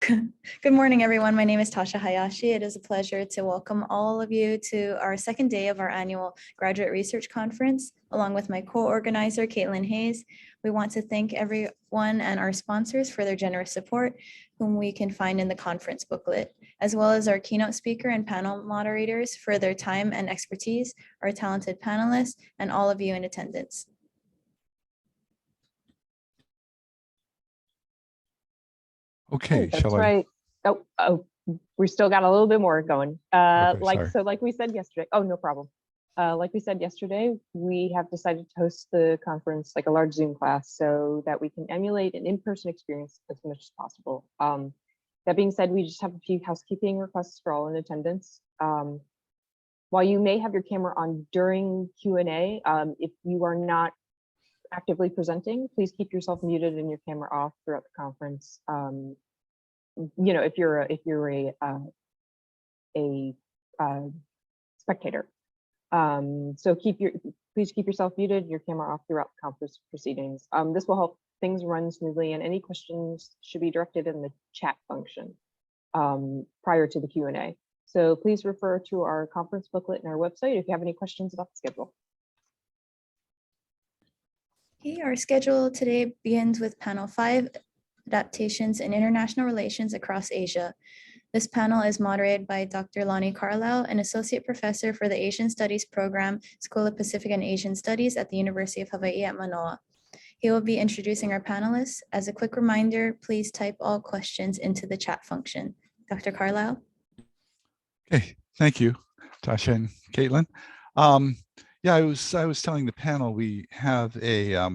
Good morning, everyone. My name is Tasha Hayashi. It is a pleasure to welcome all of you to our second day of our annual Graduate Research Conference, along with my co-organizer, Caitlin Hayes. We want to thank everyone and our sponsors for their generous support, whom we can find in the conference booklet, as well as our keynote speaker and panel moderators for their time and expertise, our talented panelists, and all of you in attendance. Okay, that's right. Oh, we still got a little bit more going. Like we said yesterday. Oh, no problem. Like we said yesterday, we have decided to host the conference like a large Zoom class so that we can emulate an in-person experience as much as possible. That being said, we just have a few housekeeping requests for all in attendance. While you may have your camera on during Q&A, if you are not actively presenting, please keep yourself muted and your camera off throughout the conference. You know, if you're a spectator. So please keep yourself muted, your camera off throughout the conference proceedings. This will help things run smoothly, and any questions should be directed in the chat function prior to the Q&A. So please refer to our conference booklet and our website if you have any questions about the schedule. Okay, our schedule today begins with panel 5, Adaptations in International Relations Across Asia. This panel is moderated by Dr. Lonny Carlile, an associate professor for the Asian Studies Program, School of Pacific and Asian Studies at the University of Hawaii at Manoa. He will be introducing our panelists. As a quick reminder, please type all questions into the chat function. Dr. Carlile. Okay, thank you, Tasha and Caitlin. Yeah, I was telling the panel we have a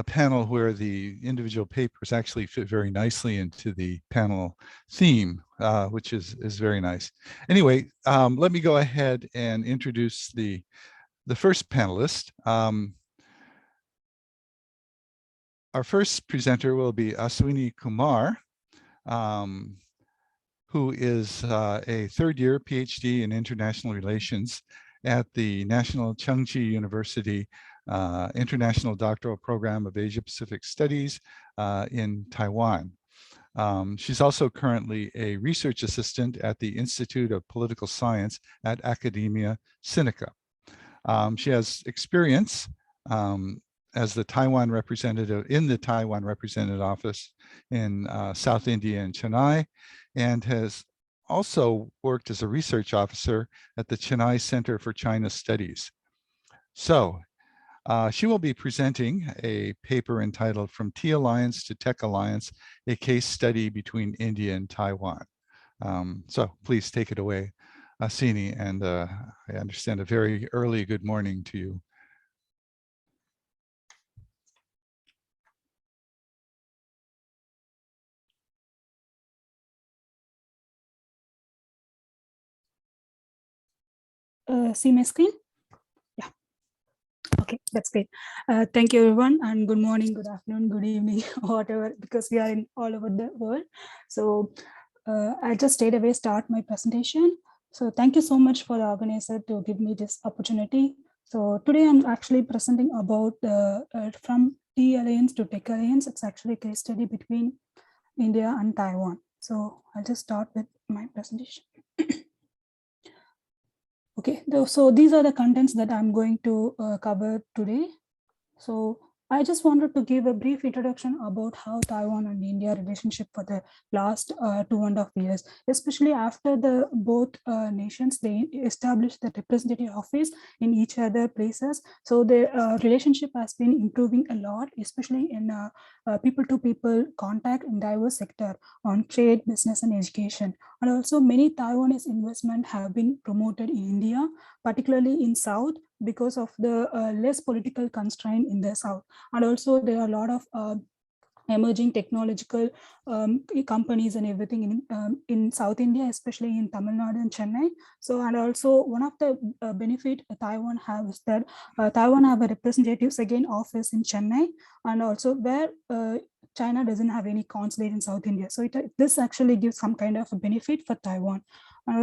panel where the individual papers actually fit very nicely into the panel theme, which is very nice. Anyway, let me go ahead and introduce the first panelist. Our first presenter will be Aswini Kumar, who is a third-year PhD in International Relations at the National Chengchi University International Doctoral Program of Asia Pacific Studies in Taiwan. She's also currently a research assistant at the Institute of Political Science at Academia Sinica. She has experience as the Taiwan representative in the Taiwan representative office in South India and Chennai, and has also worked as a research officer at the Chennai Center for China Studies. So she will be presenting a paper entitled From Tea Alliance to Tech Alliance, a case study between India and Taiwan. So please take it away, Asini, and I understand a very early good morning to you. See my screen? Yeah. Okay, that's great. Thank you, everyone, and good morning, good afternoon, good evening, whatever, because we are in all over the world. So I'll just straight away start my presentation. So thank you so much for the organizer to give me this opportunity. So today I'm actually presenting about From Tea Alliance to Tech Alliance. It's actually a case study between India and Taiwan. So I'll just start with my presentation. Okay, so these are the contents that I'm going to cover today. So I just wanted to give a brief introduction about how Taiwan and India relationship for the last 2.5 years, especially after the both nations, they established the representative office in each other places. So the relationship has been improving a lot, especially in people-to-people contact in diverse sector on trade, business, and education. And also many Taiwanese investment have been promoted in India, particularly in South, because of the less political constraint in the South. And also there are a lot of emerging technological companies and everything in South India, especially in Tamil Nadu and Chennai. So, and also one of the benefit Taiwan have is that Taiwan have a representatives again office in Chennai, and also where China doesn't have any consulate in South India. So this actually gives some kind of a benefit for Taiwan.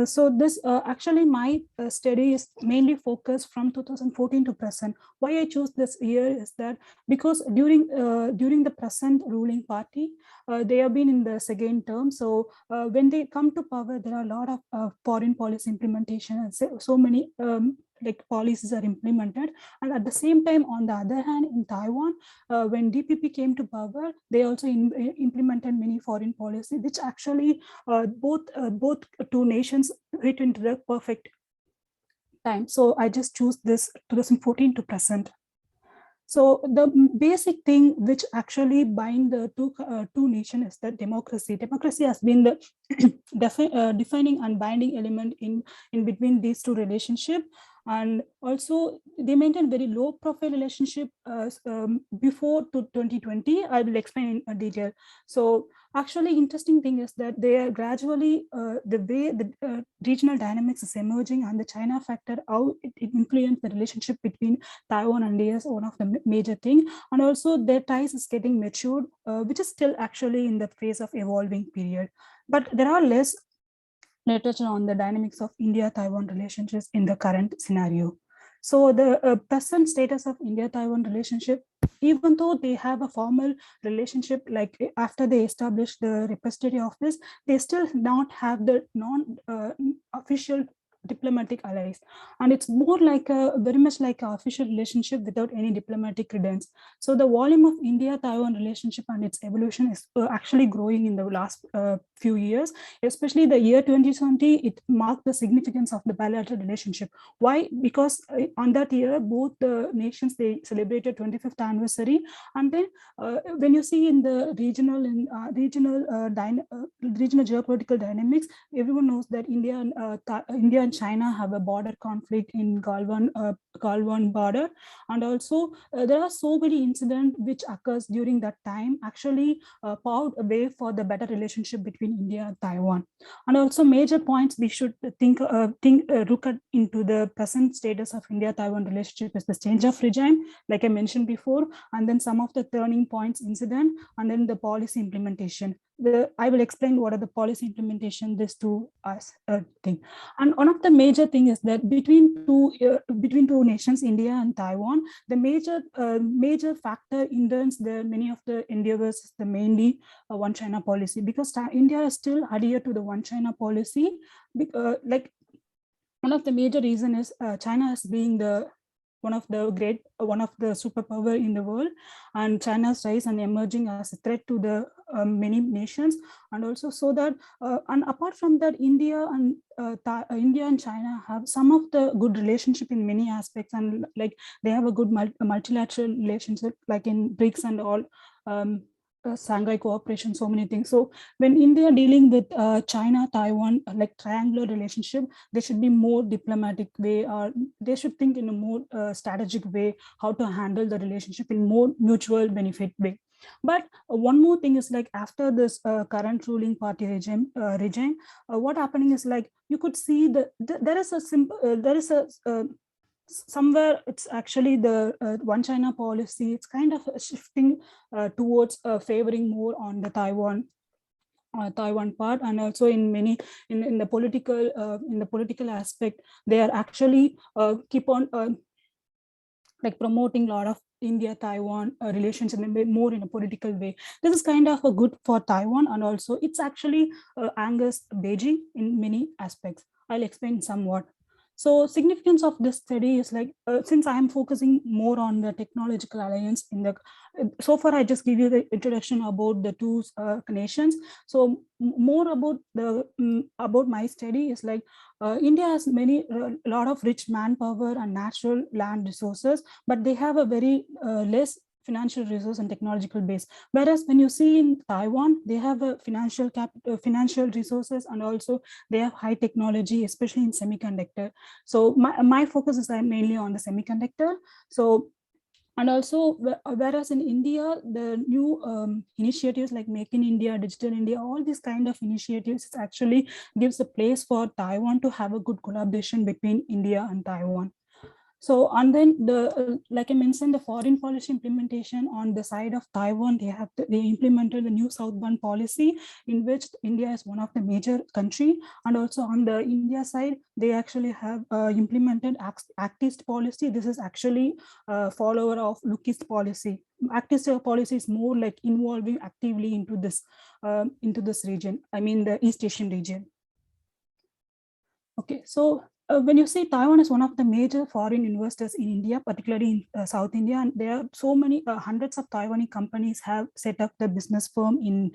So this actually my study is mainly focused from 2014 to present. Why I choose this year is that because during the present ruling party, they have been in the second term. So when they come to power, there are a lot of foreign policy implementation and so many like policies are implemented. And at the same time, on the other hand, in Taiwan, when DPP came to power, they also implemented many foreign policy, which actually both two nations hit into the perfect time. So I just choose this 2014 to present. So the basic thing which actually bind the two nations is that democracy. Democracy has been the defining and binding element in between these two relationships. And also they maintain very low profile relationship before to 2020. I will explain in detail. So actually interesting thing is that they are gradually the way the regional dynamics is emerging and the China factor, how it influenced the relationship between Taiwan and India is one of the major thing. And also their ties is getting matured, which is still actually in the phase of evolving period. But there are less literature on the dynamics of India-Taiwan relationships in the current scenario. So the present status of India-Taiwan relationship, even though they have a formal relationship, like after they establish the repository office, they still not have the non-official diplomatic allies, and it's more like a very much like an official relationship without any diplomatic credence. So the volume of India-Taiwan relationship and its evolution is actually growing in the last few years, especially the year 2020. It marked the significance of the bilateral relationship. Why? Because on that year, both the nations, they celebrated 25th anniversary, and then when you see in the regional geopolitical dynamics, everyone knows that India and China have a border conflict in Galwan border, and also there are so many incidents which occurs during that time actually paved a way for the better relationship between India and Taiwan. And also major points we should look at into the present status of India-Taiwan relationship is the change of regime, like I mentioned before, and then some of the turning points incident, and then the policy implementation. I will explain what are the policy implementation this to us thing. And one of the major thing is that between two nations, India and Taiwan, the major factor hindrance the many of the endeavors is the mainly one China policy, because India is still adhere to the one China policy. Like one of the major reason is China as being the one of the superpower in the world, and China's rise and emerging as a threat to the many nations. And also so that and apart from that, India and China have some of the good relationship in many aspects, and like they have a good multilateral relationship like in BRICS and all, Shanghai cooperation, so many things. So when India dealing with China, Taiwan, like triangular relationship, they should be more diplomatic way, or they should think in a more strategic way how to handle the relationship in more mutual benefit way. But one more thing is like after this current ruling party regime, what happening is like you could see there is a simple somewhere it's actually the one China policy. It's kind of shifting towards favoring more on the Taiwan part, and also in many in the political aspect, they are actually keep on like promoting a lot of India-Taiwan relations in more in a political way. This is kind of a good for Taiwan, and also it's actually angers Beijing in many aspects. I'll explain somewhat. So significance of this study is like, since I am focusing more on the technological alliance in the, so far I just give you the introduction about the two nations. So more about the about my study is like, India has a lot of rich manpower and natural land resources, but they have a very less financial resource and technological base. Whereas when you see in Taiwan, they have a financial resources, and also they have high technology, especially in semiconductor. So my focus is mainly on the semiconductor. So, and also, whereas in India, the new initiatives like Make in India, Digital India, all these kind of initiatives actually gives a place for Taiwan to have a good collaboration between India and Taiwan. So, and then like I mentioned, the foreign policy implementation on the side of Taiwan, they implemented the new southbound policy in which India is one of the major country. And also on the India side, they actually have implemented Act East policy. This is actually a follower of Look East policy. Act East policy is more like involving actively into this region. I mean, the East Asian region. Okay, so when you say Taiwan is one of the major foreign investors in India, particularly in South India, and there are so many hundreds of Taiwanese companies have set up the business firm in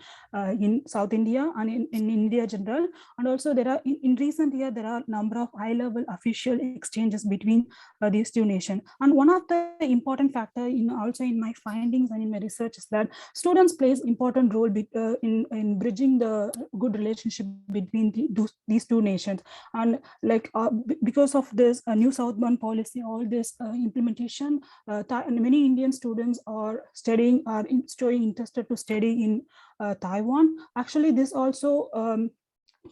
South India and in India general. And also there are in recent year there are a number of high-level official exchanges between these two nations. And one of the important factor also in my findings and in my research is that students plays important role in bridging the good relationship between these two nations. And like because of this new southbound policy, all this implementation, many Indian students are showing interested to study in Taiwan. Actually, this also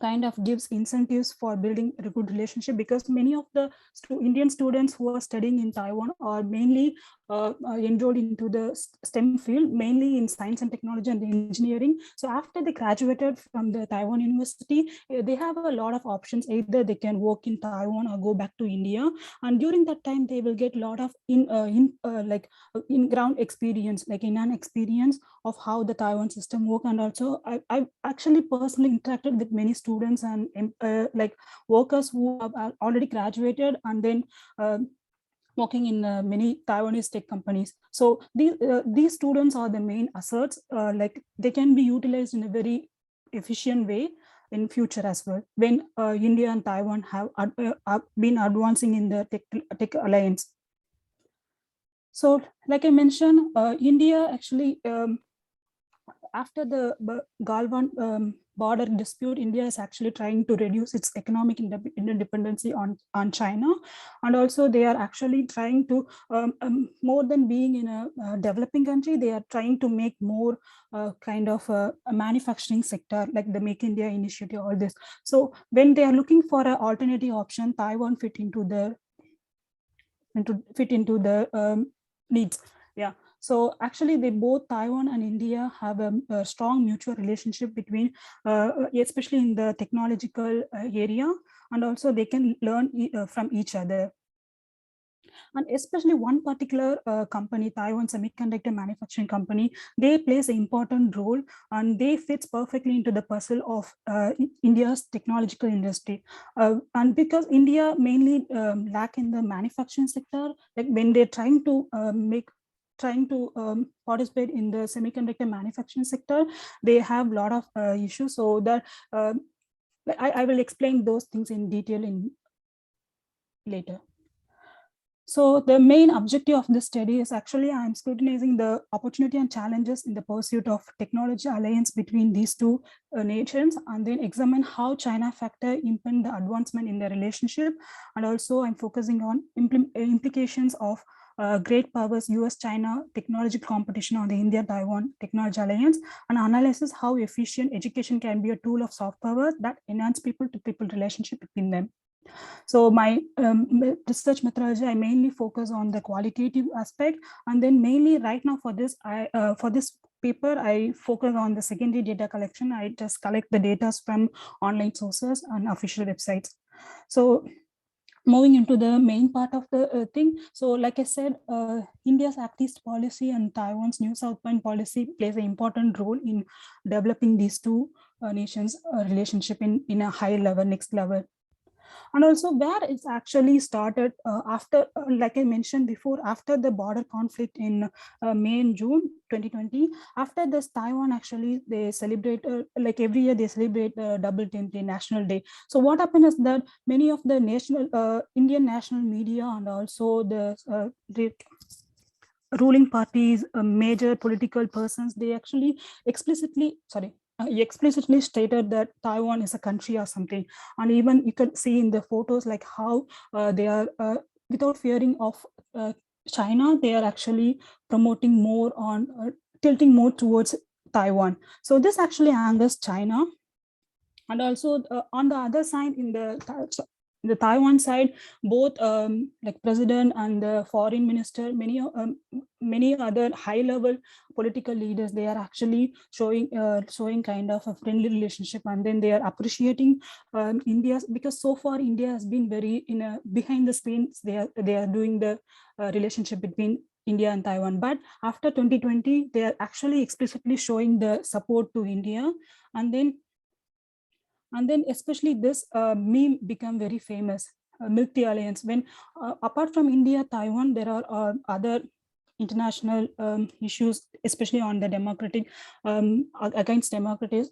kind of gives incentives for building a good relationship, because many of the Indian students who are studying in Taiwan are mainly enrolled into the STEM field, mainly in science and technology and engineering. So after they graduated from the Taiwan University, they have a lot of options. Either they can work in Taiwan or go back to India. And during that time, they will get a lot of in-ground experience, like in-hand experience of how the Taiwan system work. And also, I've actually personally interacted with many students and like workers who have already graduated and then working in many Taiwanese tech companies. So these students are the main assets. Like they can be utilized in a very efficient way in future as well, when India and Taiwan have been advancing in the tech alliance. So like I mentioned, India actually, after the Galwan border dispute, India is actually trying to reduce its economic dependency on China. And also they are actually trying to, more than being in a developing country, they are trying to make more kind of a manufacturing sector, like the Make India initiative, all this. So when they are looking for an alternative option, Taiwan fit into the needs. Yeah. So actually, both Taiwan and India have a strong mutual relationship between, especially in the technological area, and also they can learn from each other. And especially one particular company, Taiwan Semiconductor manufacturing company, they plays an important role and they fits perfectly into the puzzle of India's technological industry. And because India mainly lack in the manufacturing sector, like when they're trying to participate in the semiconductor manufacturing sector, they have a lot of issues. So that I will explain those things in detail later. So the main objective of this study is actually I'm scrutinizing the opportunity and challenges in the pursuit of technology alliance between these two nations, and then examine how China factor impede the advancement in the relationship. And also I'm focusing on implications of great powers US-China technology competition on the India-Taiwan technology alliance, and analysis how efficient education can be a tool of soft power that enhance people-to-people relationship between them. So my research methodology, I mainly focus on the qualitative aspect, and then mainly right now for this paper, I focus on the secondary data collection. I just collect the data from online sources and official websites. So moving into the main part of the thing. So like I said, India's Act East policy and Taiwan's New Southbound policy plays an important role in developing these two nations' relationship in a high level, next level. And also where it's actually started after, like I mentioned before, after the border conflict in May and June 2020, after this Taiwan actually, they celebrate, like every year they celebrate Double 10th Day, National Day. So what happened is that many of the Indian national media and also the ruling parties, major political persons, they actually explicitly stated that Taiwan is a country or something. And even you could see in the photos like how they are, without fearing of China, they are actually promoting more on, tilting more towards Taiwan. So this actually angers China. And also on the other side, in the the Taiwan side, both like president and the foreign minister, many other high-level political leaders, they are actually showing kind of a friendly relationship, and then they are appreciating India, because so far India has been very behind the scenes. They are doing the relationship between India and Taiwan. But after 2020, they are actually explicitly showing the support to India, and then especially this meme become very famous, Milk Tea Alliance. When apart from India, Taiwan, there are other international issues, especially on the democratic, against democratic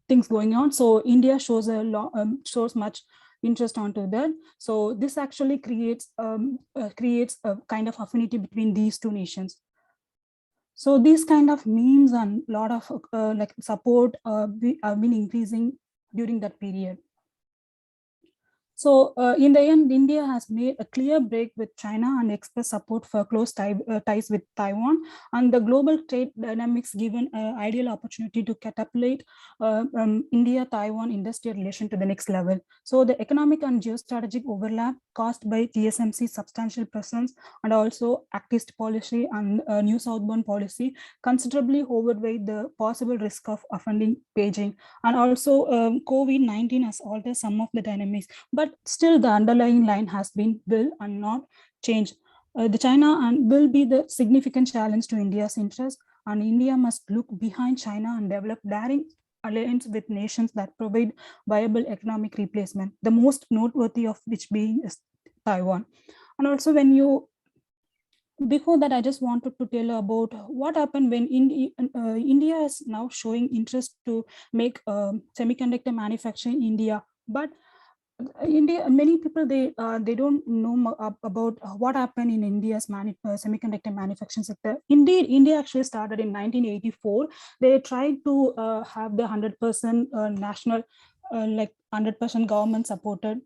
things going on. So India shows shows much interest onto that. So this actually creates a kind of affinity between these two nations. So these kind of memes and a lot of like support have been increasing during that period. So in the end, India has made a clear break with China and expressed support for close ties with Taiwan, and the global trade dynamics given an ideal opportunity to catapult India-Taiwan industrial relation to the next level. So the economic and geostrategic overlap caused by TSMC's substantial presence and also activist policy and new southbound policy considerably overweighed the possible risk of offending Beijing. And also COVID-19 has altered some of the dynamics, but still the underlying line has been built and not changed. The China and will be the significant challenge to India's interest, and India must look behind China and develop daring alliance with nations that provide viable economic replacement, the most noteworthy of which being is Taiwan. And also before that, I just wanted to tell about what happened when India is now showing interest to make semiconductor manufacturing in India. But India, many people, they don't know about what happened in India's semiconductor manufacturing sector. Indeed, India actually started in 1984. They tried to have the 100% national, like 100% government supported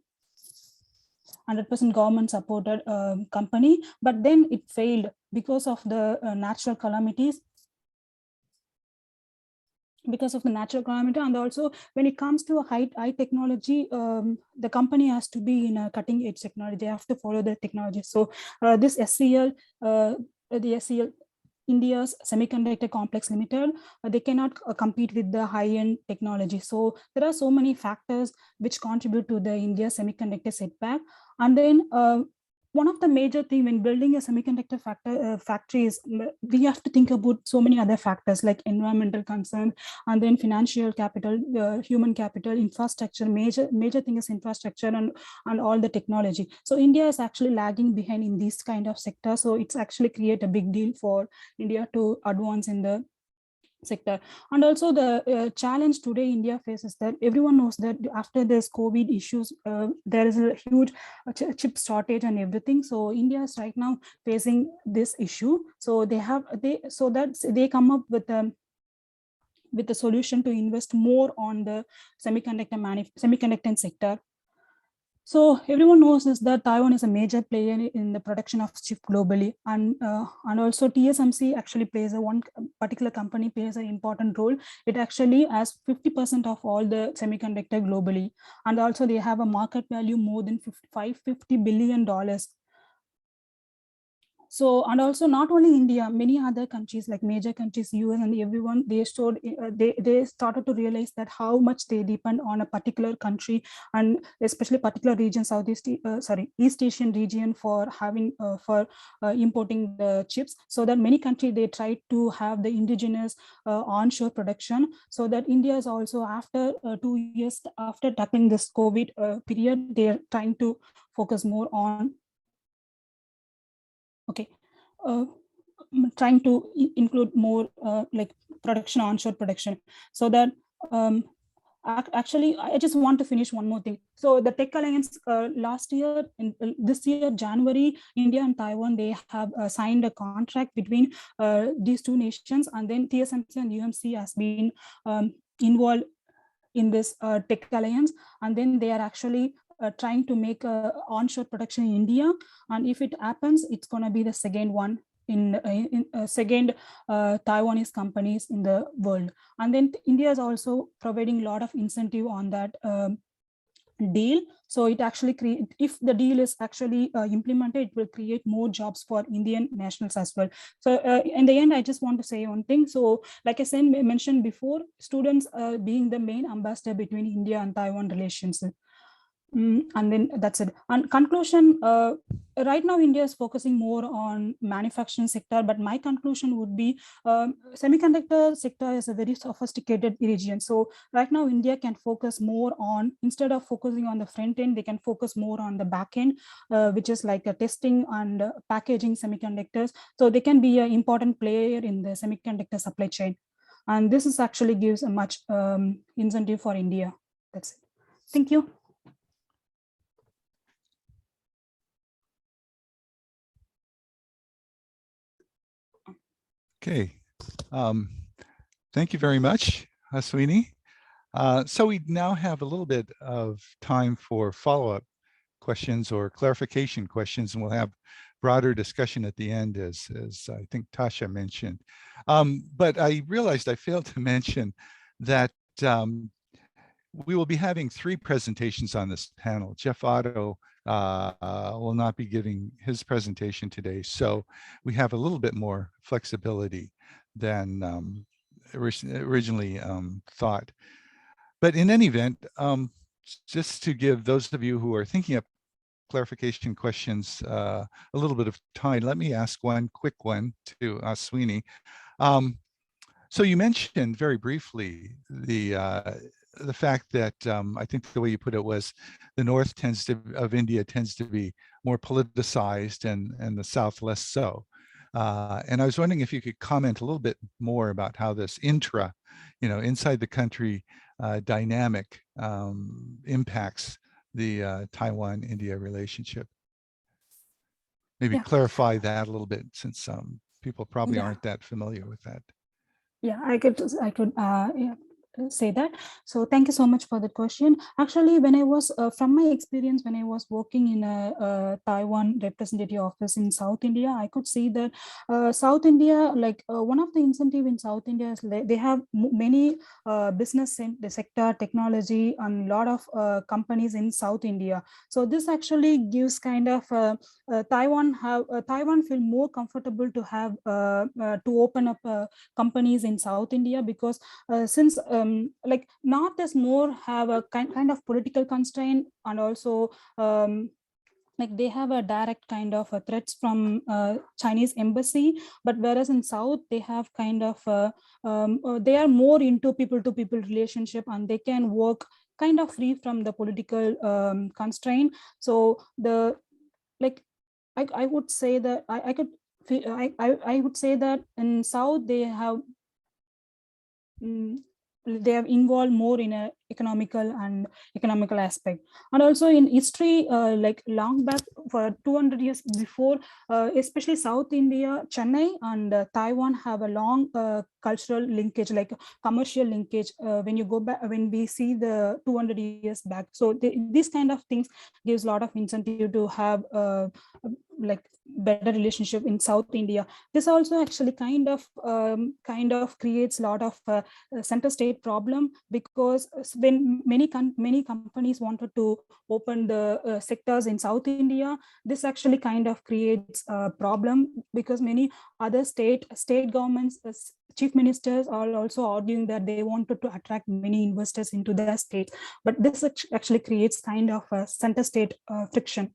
100% government supported company, but then it failed because of the natural calamities. And also when it comes to high technology, the company has to be in a cutting edge technology. They have to follow the technology. So this SCL, the SCL, India's Semiconductor Complex Limited, they cannot compete with the high-end technology. So there are so many factors which contribute to the India semiconductor setback. And then one of the major things when building a semiconductor factory is we have to think about so many other factors like environmental concern, and then financial capital, human capital, infrastructure. Major thing is infrastructure and all the technology. So India is actually lagging behind in this kind of sector. So it's actually create a big deal for India to advance in the sector. And also the challenge today India faces, that everyone knows that after this COVID issues, there is a huge chip shortage and everything. So India is right now facing this issue. So they come up with a solution to invest more on the semiconductor sector. So everyone knows is that Taiwan is a major player in the production of chips globally, and also TSMC actually plays one particular company plays an important role. It actually has 50% of all the semiconductor globally, and also they have a market value more than $50 billion. So, and also not only India, many other countries like major countries, US and everyone, they started to realize that how much they depend on a particular country, and especially particular region, East Asian region for having importing the chips. So that many countries, they try to have the indigenous onshore production. So that India is also, after 2 years after tackling this COVID period, they are trying to focus more on trying to include more like production, onshore production. So that actually, I just want to finish one more thing. So the Tech Alliance last year, this year, January, India and Taiwan, they have signed a contract between these two nations, and then TSMC and UMC has been involved in this Tech Alliance, and then they are actually trying to make onshore production in India. And if it happens, it's going to be the second one second Taiwanese companies in the world. And then India is also providing a lot of incentive on that deal. So it actually if the deal is actually implemented, it will create more jobs for Indian nationals as well. So in the end, I just want to say one thing. So like I said, mentioned before, students being the main ambassador between India and Taiwan relations. And then that's it. And conclusion, right now India is focusing more on manufacturing sector, but my conclusion would be semiconductor sector is a very sophisticated region. So right now India can focus more on, instead of focusing on the front end, they can focus more on the back end, which is like a testing and packaging semiconductors. So they can be an important player in the semiconductor supply chain. And this is actually gives a much incentive for India. That's it. Thank you. Okay, thank you very much, Haswini. So we now have a little bit of time for follow-up questions or clarification questions, and we'll have broader discussion at the end, as I think Tasha mentioned. But I realized I failed to mention that we will be having 3 presentations on this panel. Jeff Otto will not be giving his presentation today, so we have a little bit more flexibility than originally thought. But in any event, just to give those of you who are thinking of clarification questions a little bit of time, let me ask one quick one to Aswini. So you mentioned very briefly the fact that I think the way you put it was the north of India tends to be more politicized and the south less so. And I was wondering if you could comment a little bit more about how this inside the country dynamic impacts the Taiwan-India relationship. Maybe clarify that a little bit, since people probably aren't that familiar with that. Yeah, I could say that. So thank you so much for the question. Actually, when I was from my experience, when I was working in a Taiwan representative office in South India, I could see that South India, like one of the incentive in South India is they have many business in the sector, technology, and a lot of companies in South India. So this actually gives kind of Taiwan feel more comfortable to have to open up companies in South India, because since like North is more have a kind of political constraint, and also like they have a direct kind of threats from Chinese embassy, but whereas in South they have kind of they are more into people-to-people relationship, and they can work kind of free from the political constraint. So the like I would say that I would say that in South they have involved more in a economical aspect. And also in history, like long back for 200 years before, especially South India, Chennai and Taiwan have a long cultural linkage, like commercial linkage, when you go back, when we see the 200 years back. So these kind of things gives a lot of incentive to have like better relationship in South India. This also actually kind of creates a lot of center state problem, because when many companies wanted to open the sectors in South India, this actually kind of creates a problem, because many other state governments, chief ministers are also arguing that they wanted to attract many investors into their state, but this actually creates kind of a center state friction.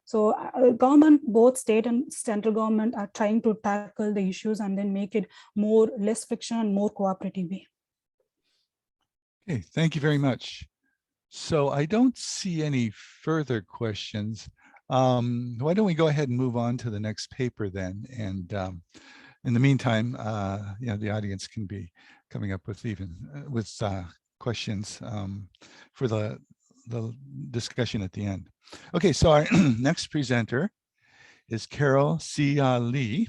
So government, both state and central government, are trying to tackle the issues and then make it less friction and more cooperative way. Okay, thank you very much. So I don't see any further questions. Why don't we go ahead and move on to the next paper then? And in the meantime, the audience can be coming up with questions for the discussion at the end. Okay, so our next presenter is Carol Sia Lee.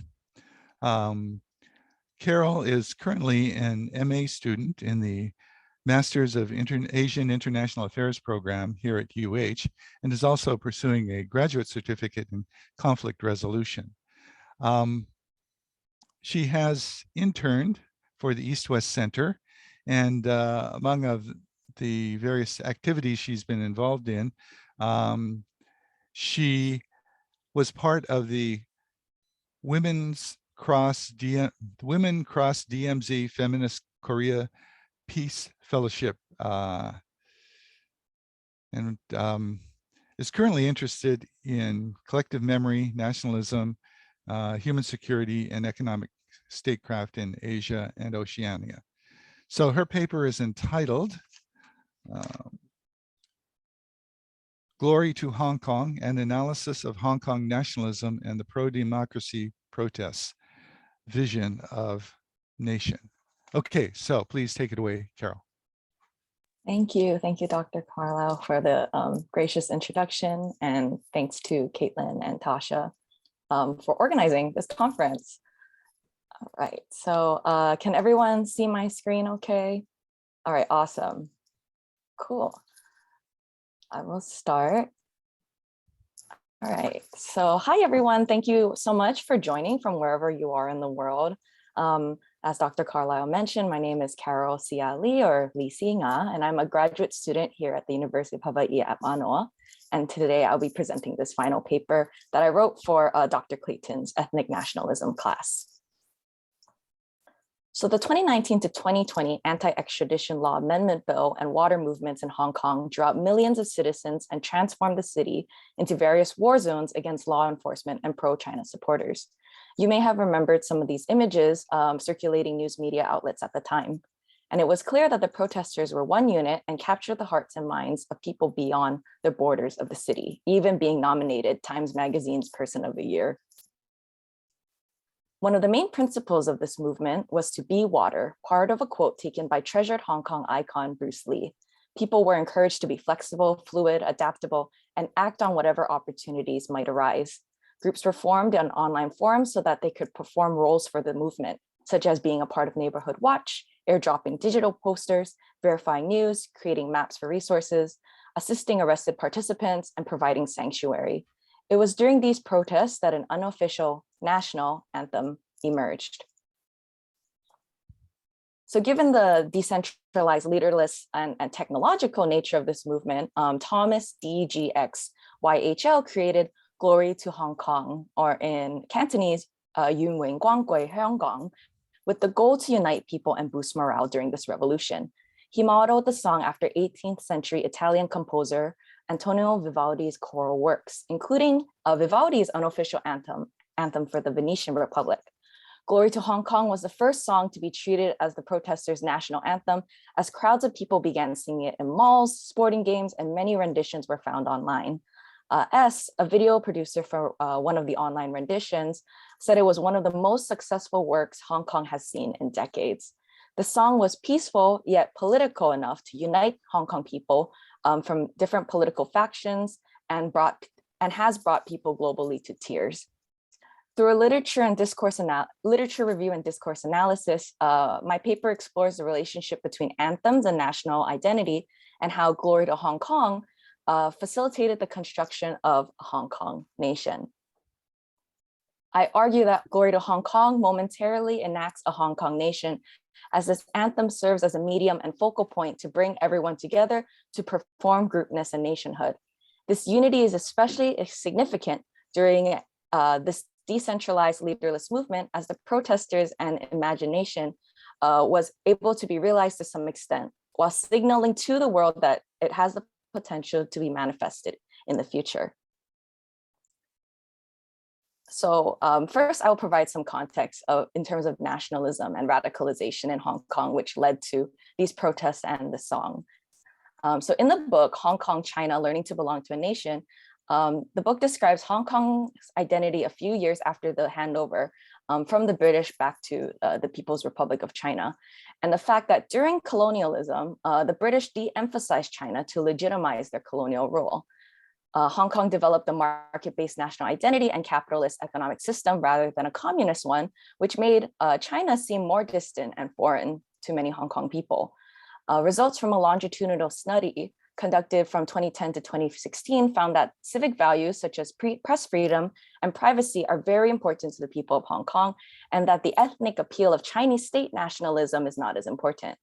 Carol is currently an MA student in the Masters of Asian International Affairs program here at UH, and is also pursuing a graduate certificate in conflict resolution. She has interned for the East-West Center, and among the various activities she's been involved in. She was part of the Women Cross DMZ Feminist Korea Peace Fellowship, and is currently interested in collective memory, nationalism, human security, and economic statecraft in Asia and Oceania. So her paper is entitled Glory to Hong Kong, an analysis of Hong Kong nationalism and the pro-democracy protests, vision of nation. Okay, so please take it away, Carol. Thank you, Dr. Carlile, for the gracious introduction, and thanks to Caitlin and Tasha for organizing this conference. All right, so can everyone see my screen okay? All right, awesome, cool. I will start. All right, so hi everyone. Thank you so much for joining from wherever you are in the world. As Dr. Carlile mentioned, my name is Carol Sia Lee, or Lee Si Nga, and I'm a graduate student here at the University of Hawaii at Manoa. And today I'll be presenting this final paper that I wrote for Dr. Clayton's ethnic nationalism class. So the 2019 to 2020 anti-extradition law amendment bill and water movements in Hong Kong drew out millions of citizens and transformed the city into various war zones against law enforcement and pro-China supporters. You may have remembered some of these images circulating news media outlets at the time. And it was clear that the protesters were one unit and captured the hearts and minds of people beyond the borders of the city, even being nominated Times Magazine's Person of the Year. One of the main principles of this movement was to be water, part of a quote taken by treasured Hong Kong icon Bruce Lee. People were encouraged to be flexible, fluid, adaptable, and act on whatever opportunities might arise. Groups were formed on online forums so that they could perform roles for the movement, such as being a part of Neighborhood Watch, airdropping digital posters, verifying news, creating maps for resources, assisting arrested participants, and providing sanctuary. It was during these protests that an unofficial national anthem emerged. So given the decentralized, leaderless, and technological nature of this movement, Thomas DGX YHL created Glory to Hong Kong, or in Cantonese, Yun Wing Guang Gui Hong Kong, with the goal to unite people and boost morale during this revolution. He modeled the song after 18th century Italian composer Antonio Vivaldi's choral works, including Vivaldi's unofficial anthem for the Venetian Republic. Glory to Hong Kong was the first song to be treated as the protesters' national anthem, as crowds of people began singing it in malls, sporting games, and many renditions were found online. A video producer for one of the online renditions, said it was one of the most successful works Hong Kong has seen in decades. The song was peaceful yet political enough to unite Hong Kong people from different political factions and has brought people globally to tears. Through a literature review and discourse analysis, my paper explores the relationship between anthems and national identity and how Glory to Hong Kong facilitated the construction of a Hong Kong nation. I argue that Glory to Hong Kong momentarily enacts a Hong Kong nation, as this anthem serves as a medium and focal point to bring everyone together to perform groupness and nationhood. This unity is especially significant during this decentralized leaderless movement, as the protesters and imagination was able to be realized to some extent, while signaling to the world that it has the potential to be manifested in the future. So first, I will provide some context in terms of nationalism and radicalization in Hong Kong, which led to these protests and the song. So in the book, Hong Kong, China, Learning to Belong to a Nation, the book describes Hong Kong's identity a few years after the handover from the British back to the People's Republic of China. And the fact that during colonialism, the British de-emphasized China to legitimize their colonial rule. Hong Kong developed a market-based national identity and capitalist economic system rather than a communist one, which made China seem more distant and foreign to many Hong Kong people. Results from a longitudinal study conducted from 2010 to 2016 found that civic values such as press freedom and privacy are very important to the people of Hong Kong, and that the ethnic appeal of Chinese state nationalism is not as important.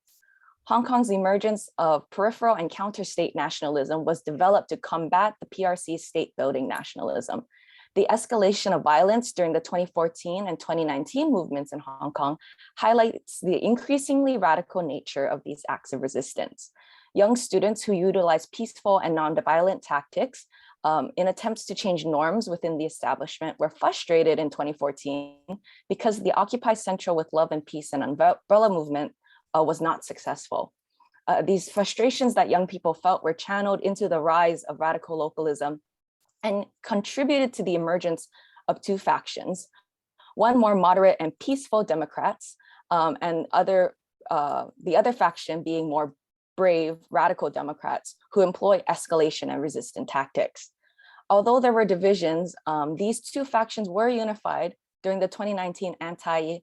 Hong Kong's emergence of peripheral and counter-state nationalism was developed to combat the PRC's state-building nationalism. The escalation of violence during the 2014 and 2019 movements in Hong Kong highlights the increasingly radical nature of these acts of resistance. Young students who utilize peaceful and non-violent tactics in attempts to change norms within the establishment were frustrated in 2014 because the Occupy Central with Love and Peace and Umbrella movement was not successful. These frustrations that young people felt were channeled into the rise of radical localism and contributed to the emergence of two factions, one more moderate and peaceful Democrats, and the other faction being more brave radical Democrats who employ escalation and resistant tactics. Although there were divisions, these two factions were unified during the 2019 anti-ELAB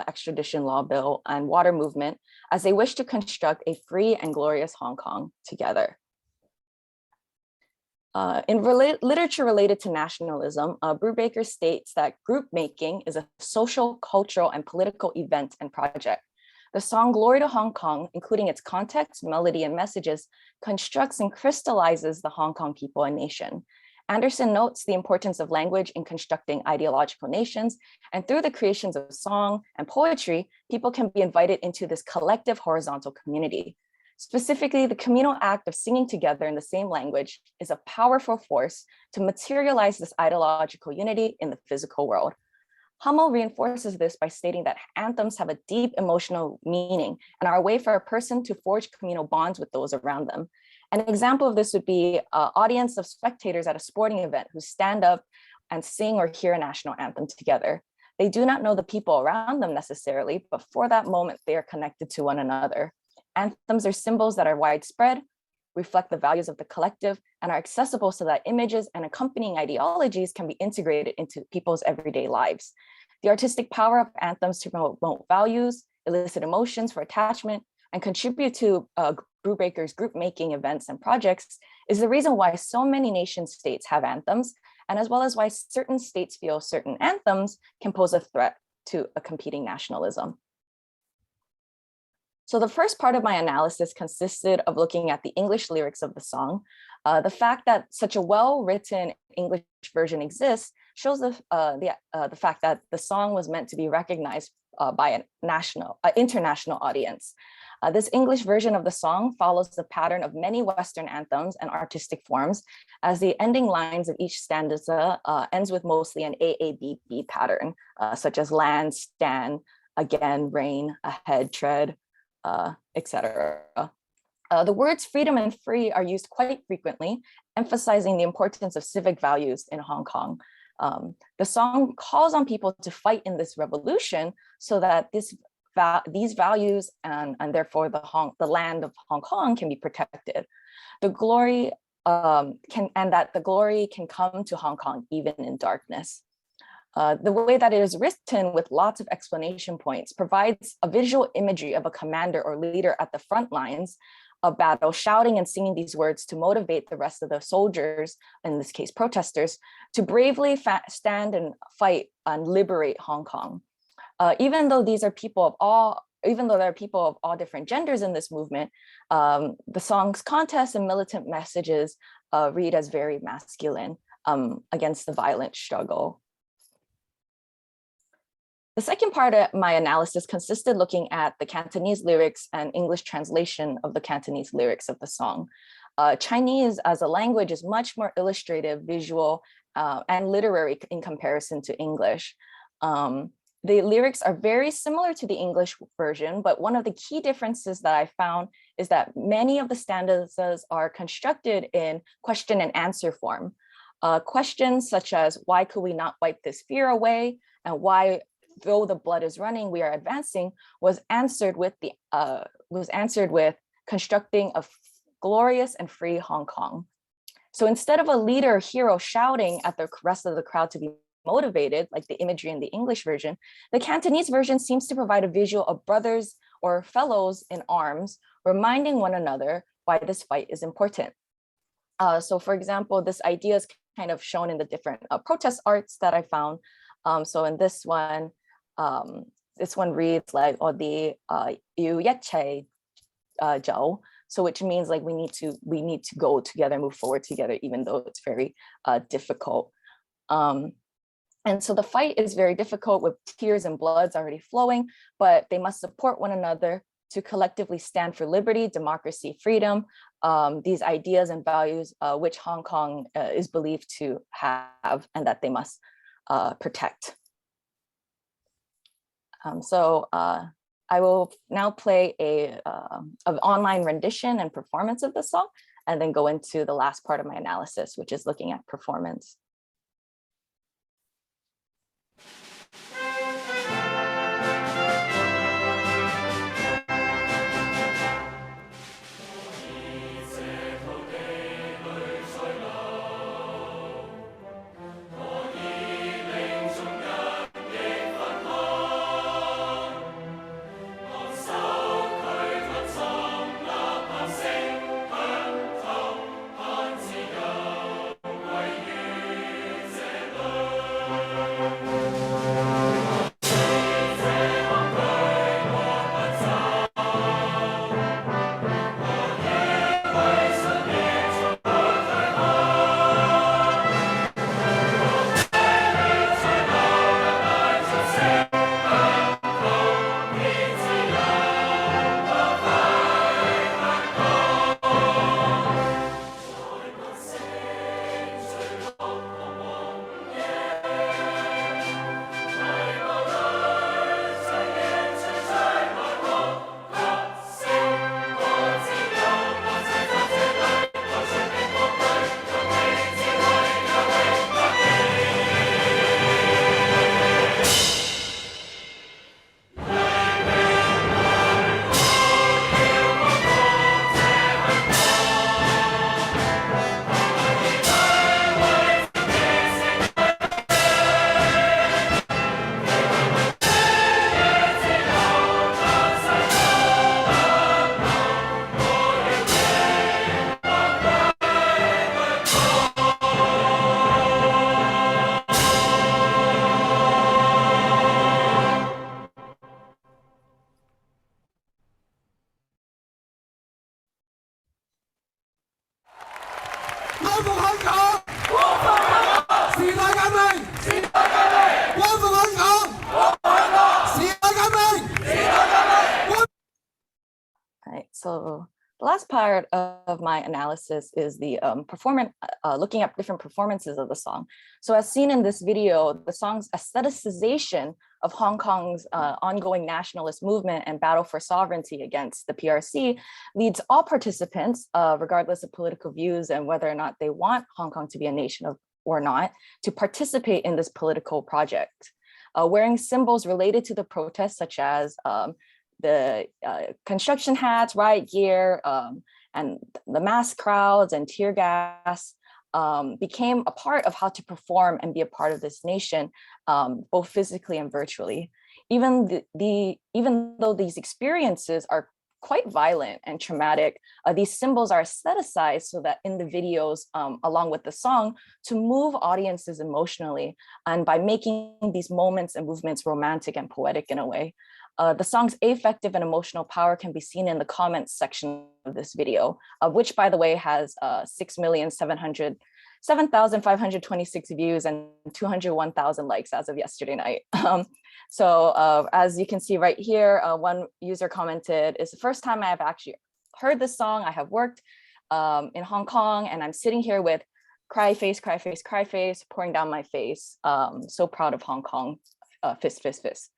extradition law bill and water movement as they wished to construct a free and glorious Hong Kong together. In literature related to nationalism, Brubaker states that group making is a social, cultural, and political event and project. The song Glory to Hong Kong, including its context, melody, and messages, constructs and crystallizes the Hong Kong people and nation. Anderson notes the importance of language in constructing ideological nations, and through the creations of song and poetry, people can be invited into this collective horizontal community. Specifically, the communal act of singing together in the same language is a powerful force to materialize this ideological unity in the physical world. Hummel reinforces this by stating that anthems have a deep emotional meaning and are a way for a person to forge communal bonds with those around them. An example of this would be an audience of spectators at a sporting event who stand up and sing or hear a national anthem together. They do not know the people around them necessarily, but for that moment, they are connected to one another. Anthems are symbols that are widespread, reflect the values of the collective, and are accessible so that images and accompanying ideologies can be integrated into people's everyday lives. The artistic power of anthems to promote values, elicit emotions for attachment, and contribute to Brubaker's group making events and projects is the reason why so many nation states have anthems, and as well as why certain states feel certain anthems can pose a threat to a competing nationalism. So the first part of my analysis consisted of looking at the English lyrics of the song. The fact that such a well-written English version exists shows the fact that the song was meant to be recognized by an international audience. This English version of the song follows the pattern of many Western anthems and artistic forms, as the ending lines of each stanza ends with mostly an AABB pattern, such as land, stand, again, rain, ahead, tread, etc. The words freedom and free are used quite frequently, emphasizing the importance of civic values in Hong Kong. The song calls on people to fight in this revolution so that these values and therefore the land of Hong Kong can be protected. The glory the glory can come to Hong Kong even in darkness. The way that it is written with lots of explanation points provides a visual imagery of a commander or leader at the front lines of battle, shouting and singing these words to motivate the rest of the soldiers, in this case protesters, to bravely stand and fight and liberate Hong Kong. Even though there are people of all different genders in this movement, the song's contests and militant messages read as very masculine against the violent struggle. The second part of my analysis consisted looking at the Cantonese lyrics and English translation of the Cantonese lyrics of the song. Chinese as a language is much more illustrative, visual, and literary in comparison to English. The lyrics are very similar to the English version, but one of the key differences that I found is that many of the stanzas are constructed in question and answer form. Questions such as, why could we not wipe this fear away? And why, though the blood is running, we are advancing, was answered with constructing a glorious and free Hong Kong. So instead of a leader hero shouting at the rest of the crowd to be motivated, like the imagery in the English version, the Cantonese version seems to provide a visual of brothers or fellows in arms, reminding one another why this fight is important. So for example, this idea is kind of shown in the different protest arts that I found. So in this one, this one reads like "어디 유예체 죠," so which means like we need to go together, move forward together, even though it's very difficult. And so the fight is very difficult with tears and bloods already flowing, but they must support one another to collectively stand for liberty, democracy, freedom, these ideas and values which Hong Kong is believed to have and that they must protect. So I will now play an online rendition and performance of the song, and then go into the last part of my analysis, which is looking at performance. So the last part of my analysis is the looking at different performances of the song. So as seen in this video, the song's aestheticization of Hong Kong's ongoing nationalist movement and battle for sovereignty against the PRC leads all participants, regardless of political views and whether or not they want Hong Kong to be a nation or not, to participate in this political project. Wearing symbols related to the protests, such as the construction hats, riot gear, and the mass crowds and tear gas became a part of how to perform and be a part of this nation, both physically and virtually. Even though these experiences are quite violent and traumatic, these symbols are aestheticized so that in the videos, along with the song, to move audiences emotionally, and by making these moments and movements romantic and poetic in a way. The song's affective and emotional power can be seen in the comments section of this video, which, by the way, has 6,707,526 views and 201,000 likes as of yesterday night. So as you can see right here, one user commented, "It's the first time I have actually heard this song. I have worked in Hong Kong, and I'm sitting here with cry face, cry face, cry face, pouring down my face. So proud of Hong Kong, fist, fist, fist."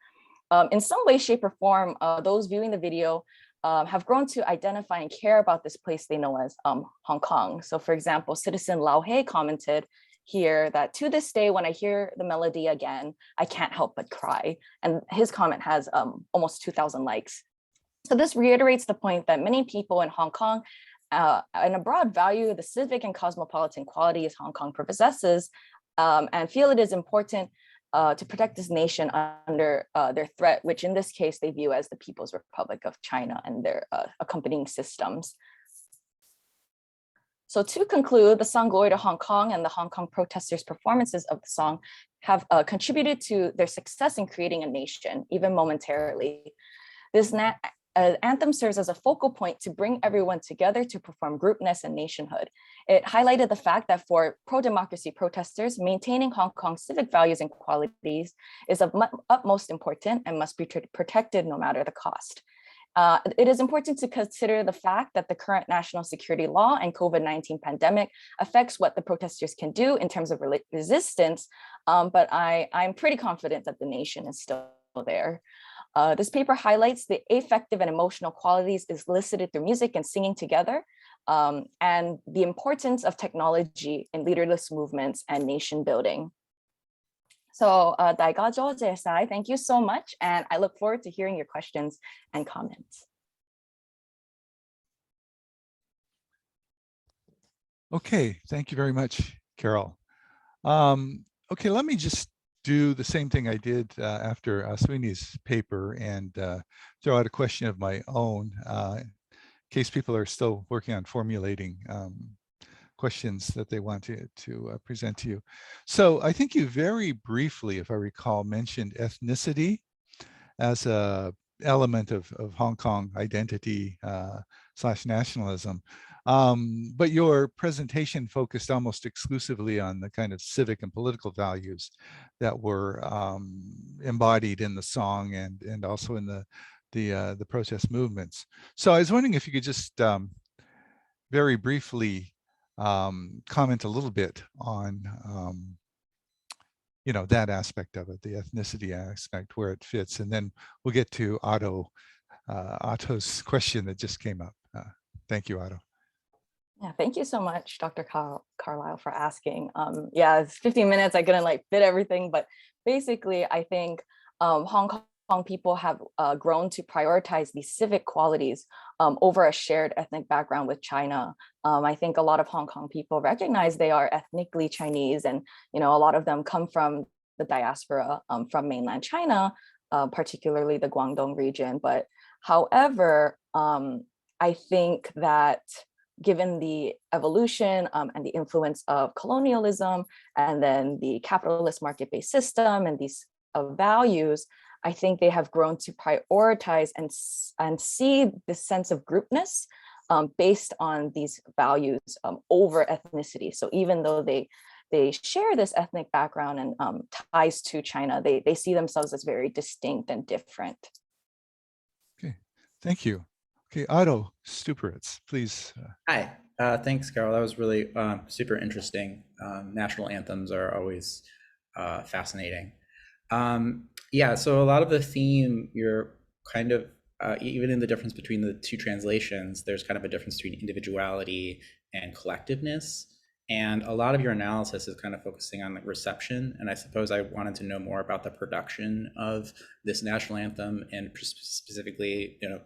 In some way, shape, or form, those viewing the video have grown to identify and care about this place they know as Hong Kong. So for example, citizen Lao Hei commented here that to this day, when I hear the melody again, I can't help but cry. And his comment has almost 2,000 likes. So this reiterates the point that many people in Hong Kong and abroad value the civic and cosmopolitan qualities Hong Kong possesses, and feel it is important to protect this nation under their threat, which in this case they view as the People's Republic of China and their accompanying systems. So to conclude, the song Glory to Hong Kong and the Hong Kong protesters' performances of the song have contributed to their success in creating a nation, even momentarily. This anthem serves as a focal point to bring everyone together to perform groupness and nationhood. It highlighted the fact that for pro-democracy protesters, maintaining Hong Kong's civic values and qualities is of utmost importance and must be protected no matter the cost. It is important to consider the fact that the current national security law and COVID-19 pandemic affects what the protesters can do in terms of resistance, but I'm pretty confident that the nation is still there. This paper highlights the affective and emotional qualities elicited through music and singing together, and the importance of technology in leaderless movements and nation building. So thank you so much, and I look forward to hearing your questions and comments. Okay, thank you very much, Carol. Okay, let me just do the same thing I did after Sweeney's paper and throw out a question of my own in case people are still working on formulating questions that they want to present to you. So I think you very briefly, if I recall, mentioned ethnicity as a element of Hong Kong identity / nationalism. But your presentation focused almost exclusively on the kind of civic and political values that were embodied in the song and also in the protest movements. So I was wondering if you could just very briefly comment a little bit on you know, that aspect of it, the ethnicity aspect, where it fits, and then we'll get to Otto's question that just came up. Thank you, Otto. Yeah, thank you so much, Dr. Carlile, for asking. Yeah, it's 15 minutes. I couldn't like fit everything, but basically, I think Hong Kong people have grown to prioritize these civic qualities over a shared ethnic background with China. I think a lot of Hong Kong people recognize they are ethnically Chinese, and you know, a lot of them come from the diaspora from mainland China, particularly the Guangdong region. But however, I think that given the evolution and the influence of colonialism and then the capitalist market-based system and these values, I think they have grown to prioritize and see the sense of groupness based on these values over ethnicity. So even though they share this ethnic background and ties to China, they see themselves as very distinct and different. Okay, thank you. Okay, Otto Stuperitz, please. Hi, thanks, Carol. That was really super interesting. National anthems are always fascinating. Yeah, so a lot of the theme, you're kind of, even in the difference between the two translations, there's kind of a difference between individuality and collectiveness. And a lot of your analysis is kind of focusing on the reception. And I suppose I wanted to know more about the production of this national anthem and specifically, you know,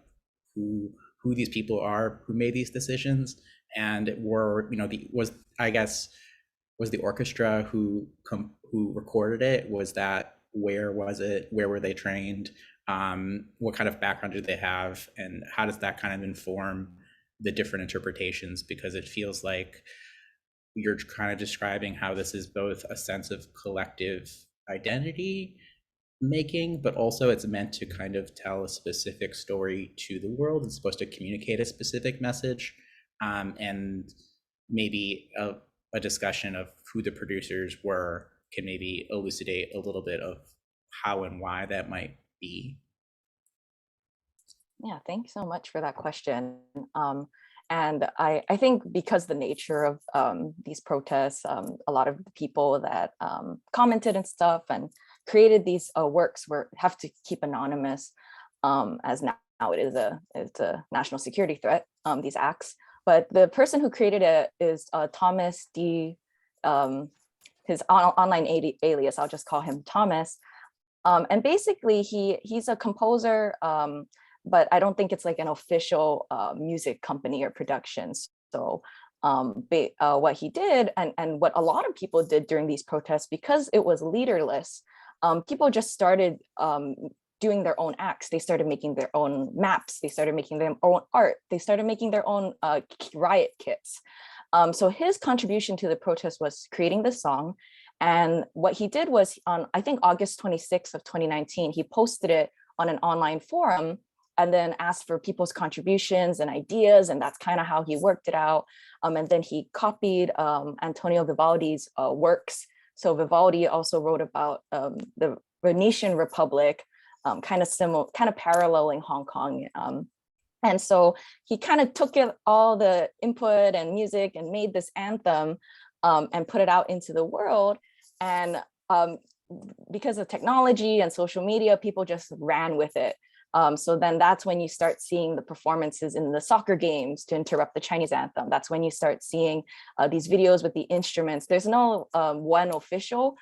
who these people are who made these decisions, and were, you know, was the orchestra who recorded it? Was that, where was it? Where were they trained? What kind of background do they have? And how does that kind of inform the different interpretations? Because it feels like you're kind of describing how this is both a sense of collective identity making, but also it's meant to kind of tell a specific story to the world. It's supposed to communicate a specific message, and maybe a discussion of who the producers were can maybe elucidate a little bit of how and why that might be. Yeah, thanks so much for that question. And I think because the nature of these protests, a lot of the people that commented and stuff and created these works have to keep anonymous, as now it is a national security threat, these acts. But the person who created it is Thomas D. His online alias, I'll just call him Thomas. And basically he's a composer, but I don't think it's like an official music company or production. So what he did and what a lot of people did during these protests, because it was leaderless, people just started doing their own acts. They started making their own maps. They started making their own art. They started making their own riot kits. So his contribution to the protest was creating this song. And what he did was on, I think, August 26th of 2019, he posted it on an online forum and then asked for people's contributions and ideas. And that's kind of how he worked it out. And then he copied Antonio Vivaldi's works. So Vivaldi also wrote about the Venetian Republic, kind of paralleling Hong Kong. And so he kind of took all the input and music and made this anthem and put it out into the world. And because of technology and social media, people just ran with it. So then that's when you start seeing the performances in the soccer games to interrupt the Chinese anthem. That's when you start seeing these videos with the instruments. There's no one official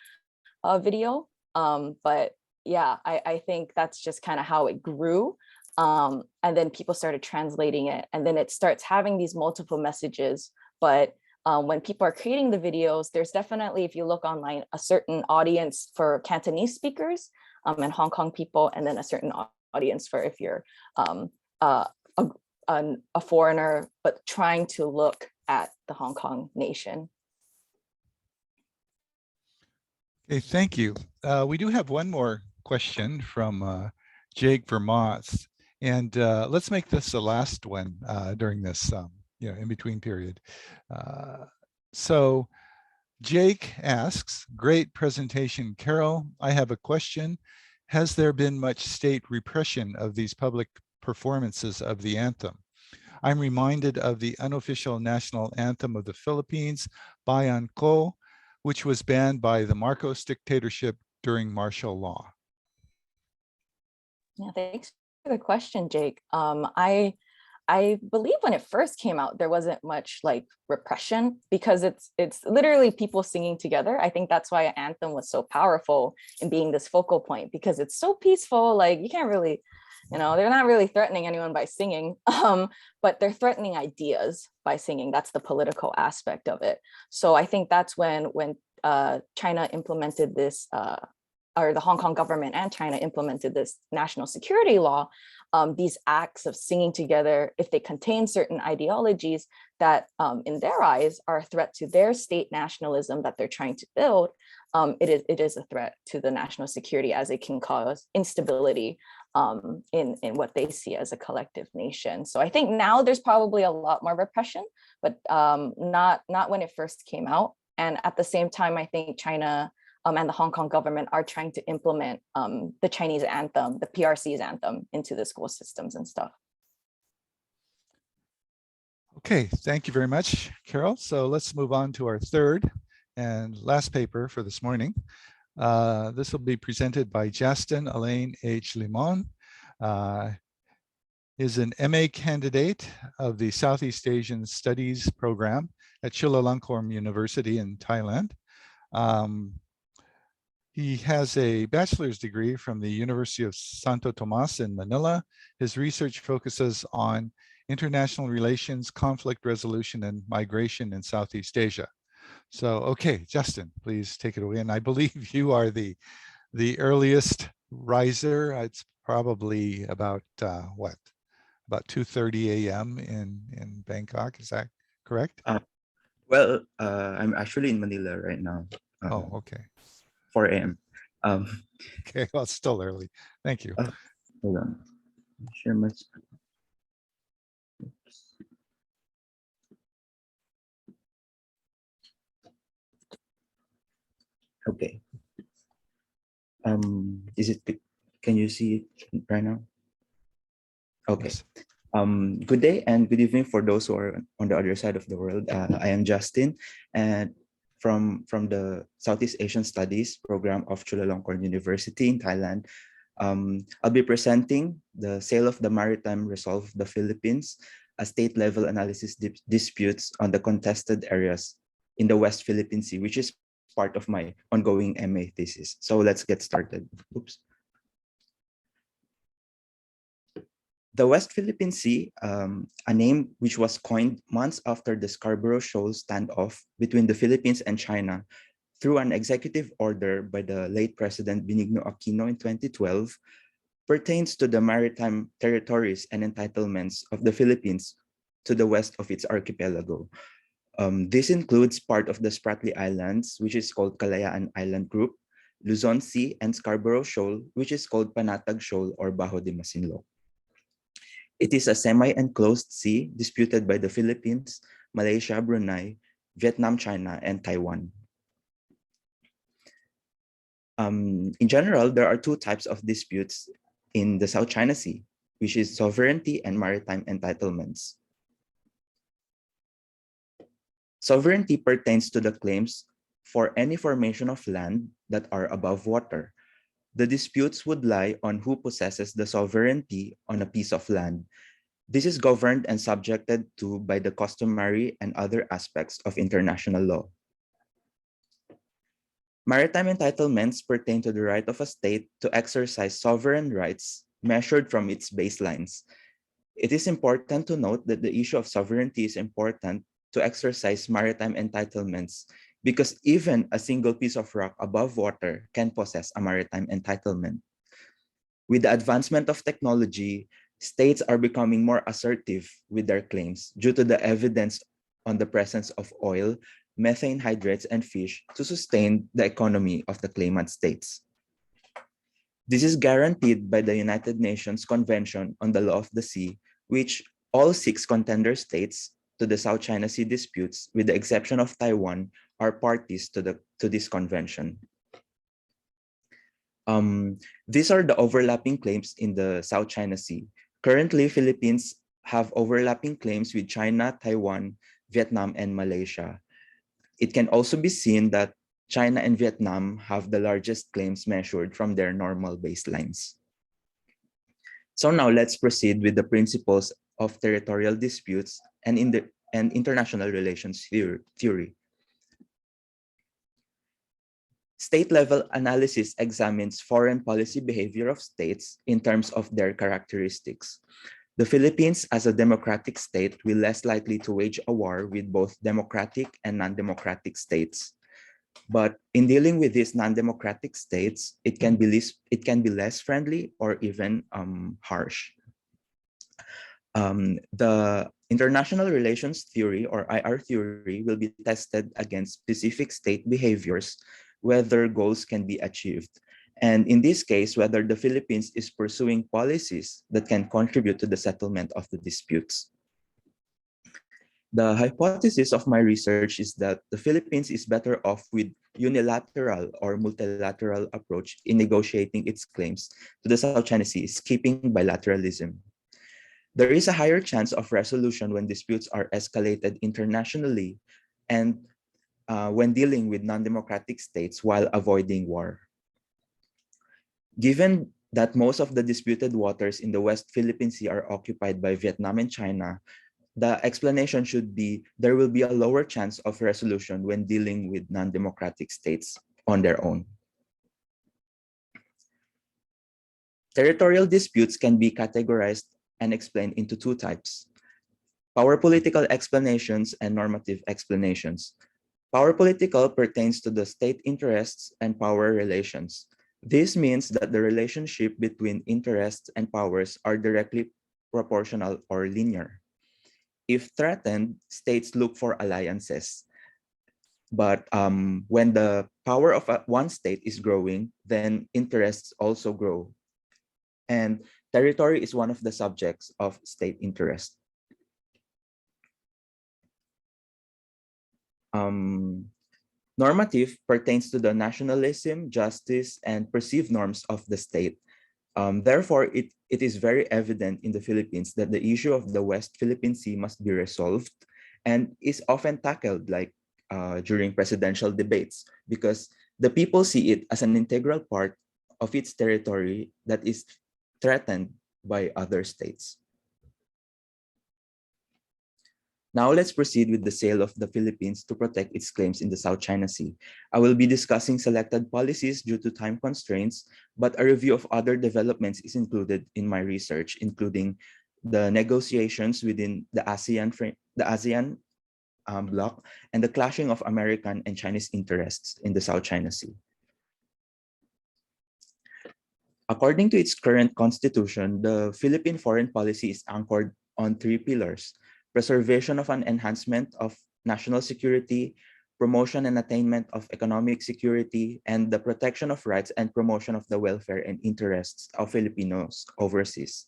video, but yeah, I think that's just kind of how it grew. And then people started translating it, and then it starts having these multiple messages. But when people are creating the videos, there's definitely, if you look online, a certain audience for Cantonese speakers and Hong Kong people, and then a certain audience for if you're a foreigner, but trying to look at the Hong Kong nation. Okay, thank you. We do have one more question from Jake Vermont, and let's make this the last one during this in between period. So Jake asks, great presentation, Carol. I have a question. Has there been much state repression of these public performances of the anthem? I'm reminded of the unofficial national anthem of the Philippines, Bayan Ko, which was banned by the Marcos dictatorship during martial law. Yeah, thanks for the question, Jake. I believe when it first came out, there wasn't much like repression because it's literally people singing together. I think that's why an anthem was so powerful in being this focal point, because it's so peaceful. Like you can't really, they're not really threatening anyone by singing, but they're threatening ideas by singing. That's the political aspect of it. So I think that's when China implemented this, or the Hong Kong government and China implemented this national security law. These acts of singing together, if they contain certain ideologies that in their eyes are a threat to their state nationalism that they're trying to build, it is a threat to the national security, as it can cause instability in what they see as a collective nation. So I think now there's probably a lot more repression, but not when it first came out. And at the same time, I think China and the Hong Kong government are trying to implement the Chinese anthem, the PRC's anthem, into the school systems and stuff. Okay, thank you very much, Carol. So let's move on to our third and last paper for this morning. This will be presented by Justin Elaine H. Limon. Is an MA candidate of the Southeast Asian Studies program at Chulalongkorn University in Thailand. He has a bachelor's degree from the University of Santo Tomas in Manila. His research focuses on international relations, conflict resolution, and migration in Southeast Asia. So, okay, Justin, please take it away. And I believe you are the earliest riser. It's probably about what? About 2:30 a.m. in Bangkok. Is that correct? I'm actually in Manila right now. Oh, okay. 4 a.m. Okay, well, it's still early. Thank you. Hold on. Share my screen. Okay. Is it? Can you see it right now? Okay. Yes. Good day and good evening for those who are on the other side of the world. I am Justin, and from the Southeast Asian Studies program of Chulalongkorn University in Thailand. I'll be presenting the Sale of the Maritime Resolve of the Philippines, a state-level analysis disputes on the contested areas in the West Philippine Sea, which is part of my ongoing MA thesis. So let's get started. Oops. The West Philippine Sea, a name which was coined months after the Scarborough Shoal standoff between the Philippines and China through an executive order by the late President Benigno Aquino in 2012, pertains to the maritime territories and entitlements of the Philippines to the west of its archipelago. This includes part of the Spratly Islands, which is called Kalayaan Island Group, Luzon Sea, and Scarborough Shoal, which is called Panatag Shoal or Bajo de Masinloc. It is a semi-enclosed sea disputed by the Philippines, Malaysia, Brunei, Vietnam, China, and Taiwan. In general, there are two types of disputes in the South China Sea, which is sovereignty and maritime entitlements. Sovereignty pertains to the claims for any formation of land that are above water. The disputes would lie on who possesses the sovereignty on a piece of land. This is governed and subjected to by the customary and other aspects of international law. Maritime entitlements pertain to the right of a state to exercise sovereign rights measured from its baselines. It is important to note that the issue of sovereignty is important to exercise maritime entitlements because even a single piece of rock above water can possess a maritime entitlement. With the advancement of technology, states are becoming more assertive with their claims due to the evidence on the presence of oil, methane hydrates, and fish to sustain the economy of the claimant states. This is guaranteed by the United Nations Convention on the Law of the Sea, which all 6 contender states to the South China Sea disputes, with the exception of Taiwan, are parties to this convention. These are the overlapping claims in the South China Sea. Currently, Philippines have overlapping claims with China, Taiwan, Vietnam, and Malaysia. It can also be seen that China and Vietnam have the largest claims measured from their normal baselines. So now let's proceed with the principles of territorial disputes and international relations theory. State-level analysis examines foreign policy behavior of states in terms of their characteristics. The Philippines, as a democratic state, will less likely to wage a war with both democratic and non-democratic states. But in dealing with these non-democratic states, it can be less friendly or even harsh. The international relations theory, or IR theory, will be tested against specific state behaviors, whether goals can be achieved. And in this case, whether the Philippines is pursuing policies that can contribute to the settlement of the disputes. The hypothesis of my research is that the Philippines is better off with unilateral or multilateral approach in negotiating its claims to the South China Sea, skipping bilateralism. There is a higher chance of resolution when disputes are escalated internationally and when dealing with non-democratic states while avoiding war. Given that most of the disputed waters in the West Philippine Sea are occupied by Vietnam and China, the explanation should be there will be a lower chance of resolution when dealing with non-democratic states on their own. Territorial disputes can be categorized and explained into 2 types: power political explanations and normative explanations. Power political pertains to the state interests and power relations. This means that the relationship between interests and powers are directly proportional or linear. If threatened, states look for alliances. But when the power of one state is growing, then interests also grow. And territory is one of the subjects of state interest. Normative pertains to the nationalism, justice, and perceived norms of the state. Therefore, it is very evident in the Philippines that the issue of the West Philippine Sea must be resolved and is often tackled like during presidential debates because the people see it as an integral part of its territory that is threatened by other states. Now let's proceed with the sale of the Philippines to protect its claims in the South China Sea. I will be discussing selected policies due to time constraints, but a review of other developments is included in my research, including the negotiations within the ASEAN bloc and the clashing of American and Chinese interests in the South China Sea. According to its current constitution, the Philippine foreign policy is anchored on 3 pillars: preservation of an enhancement of national security, promotion and attainment of economic security, and the protection of rights and promotion of the welfare and interests of Filipinos overseas.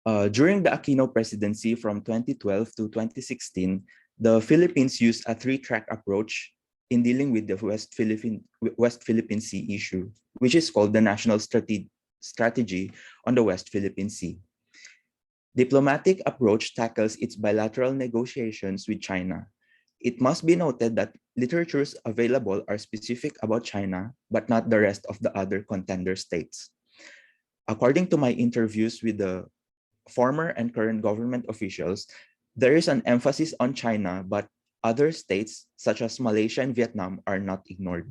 During the Aquino presidency from 2012 to 2016, the Philippines used a three-track approach in dealing with the West Philippine Sea issue, which is called the National Strategy on the West Philippine Sea. Diplomatic approach tackles its bilateral negotiations with China. It must be noted that literatures available are specific about China, but not the rest of the other contender states. According to my interviews with the former and current government officials, there is an emphasis on China, but other states such as Malaysia and Vietnam are not ignored.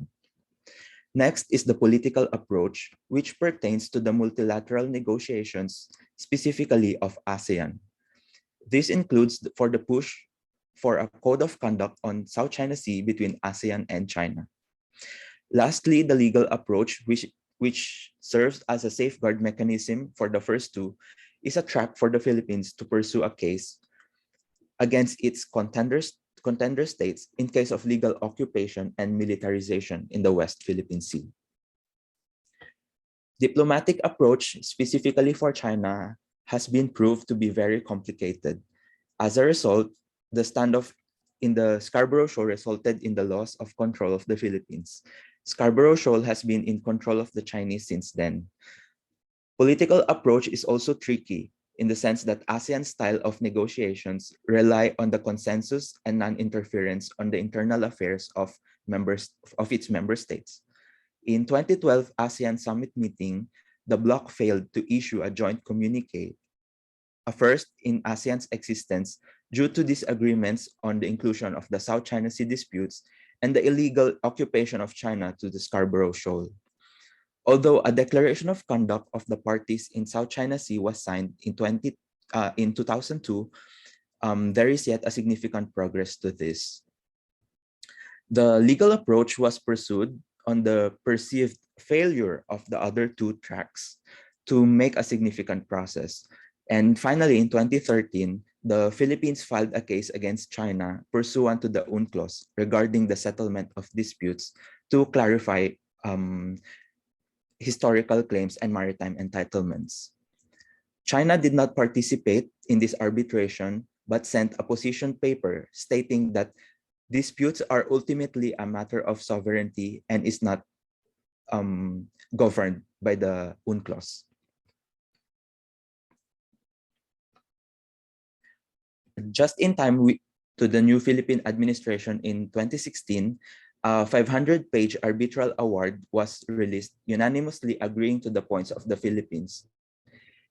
Next is the political approach, which pertains to the multilateral negotiations, specifically of ASEAN. This includes for the push for a code of conduct on South China Sea between ASEAN and China. Lastly, the legal approach, which serves as a safeguard mechanism for the first two, is a trap for the Philippines to pursue a case against its contender states in case of legal occupation and militarization in the West Philippine Sea. Diplomatic approach specifically for China has been proved to be very complicated. As a result, the standoff in the Scarborough Shoal resulted in the loss of control of the Philippines. Scarborough Shoal has been in control of the Chinese since then. Political approach is also tricky in the sense that ASEAN style of negotiations rely on the consensus and non-interference on the internal affairs of its member states. In 2012 ASEAN summit meeting, the bloc failed to issue a joint communique, a first in ASEAN's existence, due to disagreements on the inclusion of the South China Sea disputes and the illegal occupation of China to the Scarborough Shoal. Although a declaration of conduct of the parties in South China Sea was signed in 2002, there is yet a significant progress to this. The legal approach was pursued on the perceived failure of the other two tracks to make a significant process. And finally, in 2013, the Philippines filed a case against China pursuant to the UNCLOS regarding the settlement of disputes to clarify historical claims and maritime entitlements. China did not participate in this arbitration, but sent a position paper stating that disputes are ultimately a matter of sovereignty and is not governed by the UNCLOS. Just in time to the new Philippine administration in 2016, a 500-page arbitral award was released, unanimously agreeing to the points of the Philippines.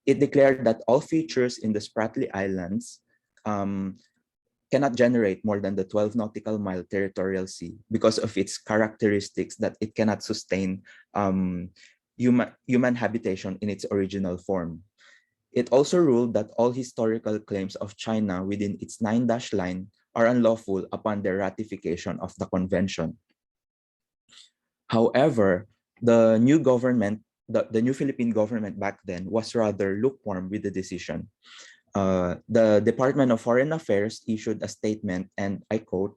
It declared that all features in the Spratly Islands cannot generate more than the 12 nautical mile territorial sea because of its characteristics that it cannot sustain human habitation in its original form. It also ruled that all historical claims of China within its 9-dash line are unlawful upon their ratification of the convention. However, the new government, the new Philippine government back then was rather lukewarm with the decision. The Department of Foreign Affairs issued a statement, and I quote,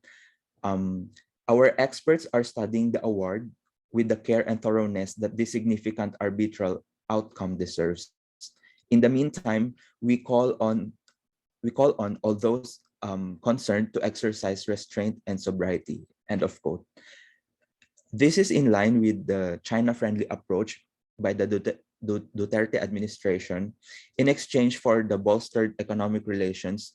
"Our experts are studying the award with the care and thoroughness that this significant arbitral outcome deserves. In the meantime, we call on all those concerned to exercise restraint and sobriety." End of quote. This is in line with the China-friendly approach by the Duterte administration in exchange for the bolstered economic relations,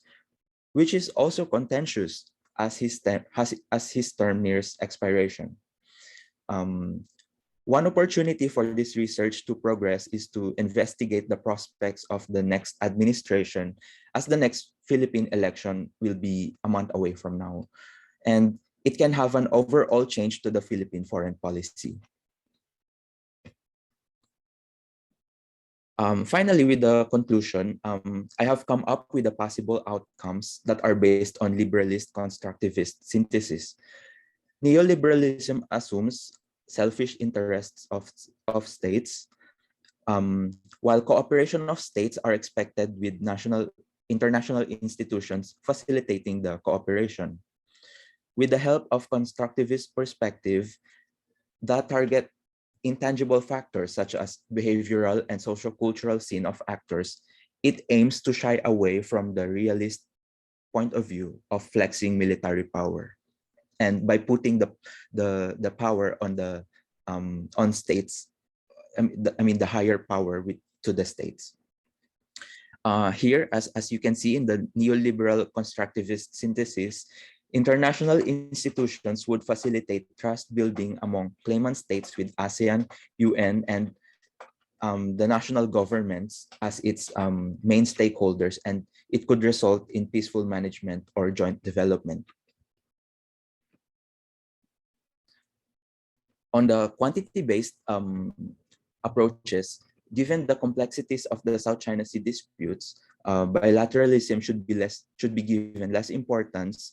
which is also contentious as his term nears expiration. One opportunity for this research to progress is to investigate the prospects of the next administration, as the next Philippine election will be a month away from now. And it can have an overall change to the Philippine foreign policy. Finally, with the conclusion, I have come up with the possible outcomes that are based on liberalist constructivist synthesis. Neoliberalism assumes selfish interests of states, while cooperation of states are expected with national international institutions facilitating the cooperation. With the help of constructivist perspective that target intangible factors such as behavioral and sociocultural scene of actors, it aims to shy away from the realist point of view of flexing military power, and by putting the power on the on states, the higher power to the states. Here, as you can see in the neoliberal constructivist synthesis, international institutions would facilitate trust building among claimant states with ASEAN, UN, and the national governments as its main stakeholders, and it could result in peaceful management or joint development. On the quantity-based approaches, given the complexities of the South China Sea disputes, bilateralism should be given less importance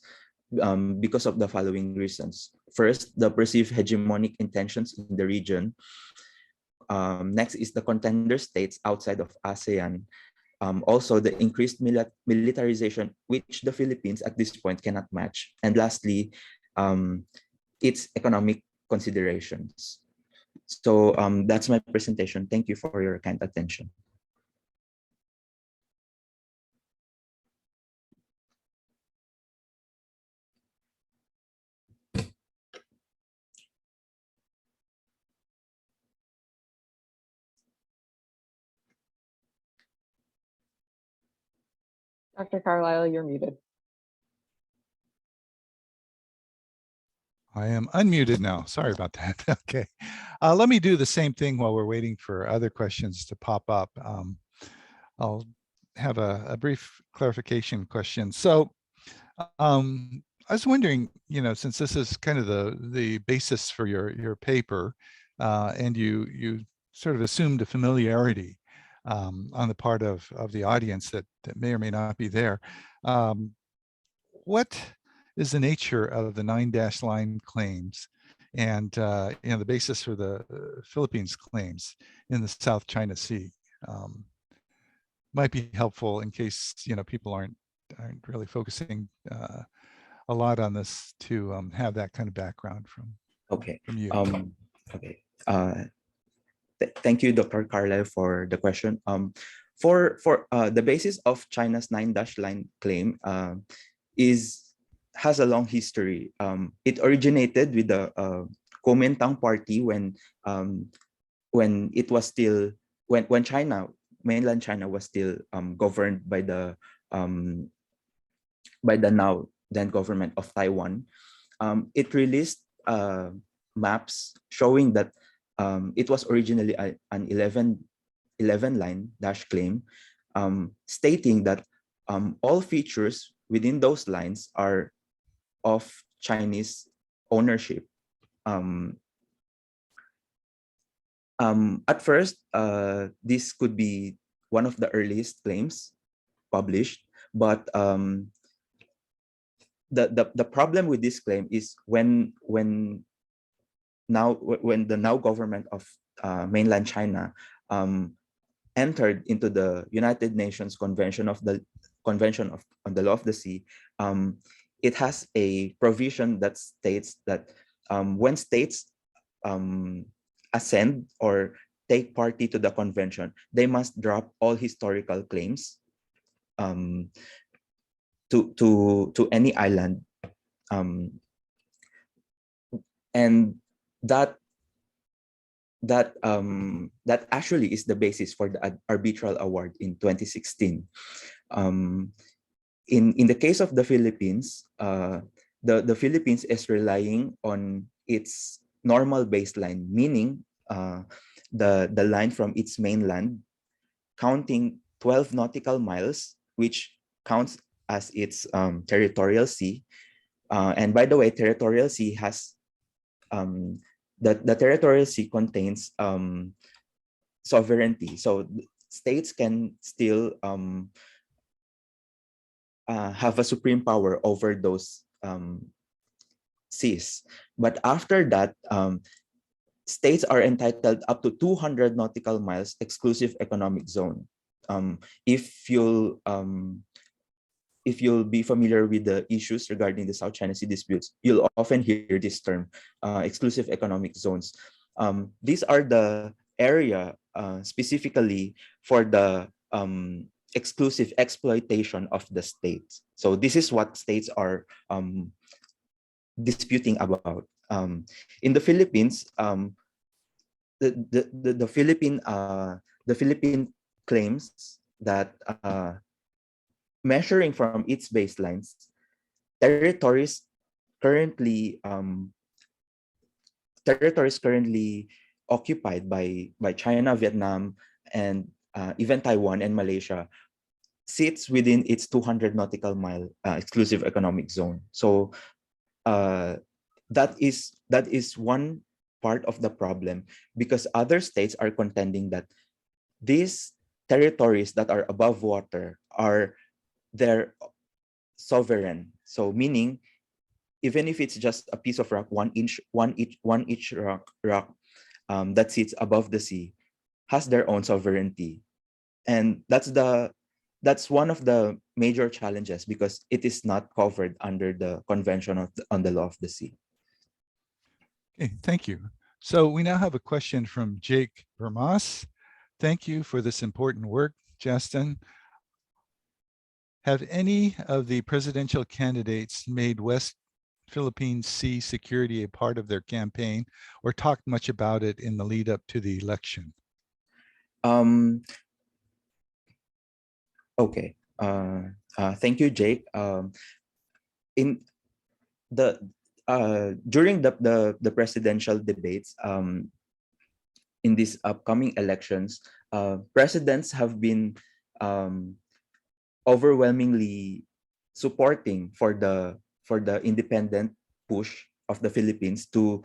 because of the following reasons. First, the perceived hegemonic intentions in the region. Next is the contender states outside of ASEAN. Also, the increased militarization, which the Philippines at this point cannot match. And lastly, its economic considerations. So that's my presentation. Thank you for your kind attention. Dr. Carlile, you're muted. I am unmuted now. Sorry about that. Okay. Let me do the same thing while we're waiting for other questions to pop up. I'll have a brief clarification question. So I was wondering, since this is kind of the basis for your paper, and you sort of assumed a familiarity on the part of the audience that may or may not be there. What is the nature of the 9-dash line claims and the basis for the Philippines claims in the South China Sea? Might be helpful in case people aren't really focusing a lot on this to have that kind of background from you. Okay. Thank you, Dr. Carlile, for the question. For the basis of China's 9-dash line claim has a long history. It originated with the Kuomintang party when it was still when mainland China was still governed by the now then government of Taiwan. It released maps showing that it was originally an 11-line dash claim, stating that all features within those lines are of Chinese ownership. At first, this could be one of the earliest claims published, but the problem with this claim is when the now government of mainland China entered into the United Nations Convention on the Law of the Sea, it has a provision that states that when states ascend or take party to the convention, they must drop all historical claims to any island, and that actually is the basis for the arbitral award in 2016. In the case of the Philippines, the Philippines is relying on its normal baseline, meaning the line from its mainland, counting 12 nautical miles, which counts as its territorial sea. And by the way, territorial sea has the territorial sea contains sovereignty, so states can still have a supreme power over those seas. But after that, states are entitled up to 200 nautical miles exclusive economic zone. If you'll if you'll be familiar with the issues regarding the South China Sea disputes, you'll often hear this term, exclusive economic zones. These are the area specifically for the exclusive exploitation of the states. So this is what states are disputing about. In the Philippines, the Philippine claims that measuring from its baselines, territories currently occupied by China, Vietnam, and even Taiwan and Malaysia sits within its 200 nautical mile exclusive economic zone. So that is one part of the problem, because other states are contending that these territories that are above water are their sovereign. So meaning, even if it's just a piece of rock, one inch rock that sits above the sea, has their own sovereignty, and that's one of the major challenges, because it is not covered under the Convention on the Law of the Sea. Okay, thank you. So we now have a question from Jake Vermas. Thank you for this important work, Justin. Have any of the presidential candidates made West Philippine Sea security a part of their campaign, or talked much about it in the lead up to the election? Okay. Thank you, Jake. In the during the presidential debates in these upcoming elections, presidents have been overwhelmingly supporting for the independent push of the Philippines to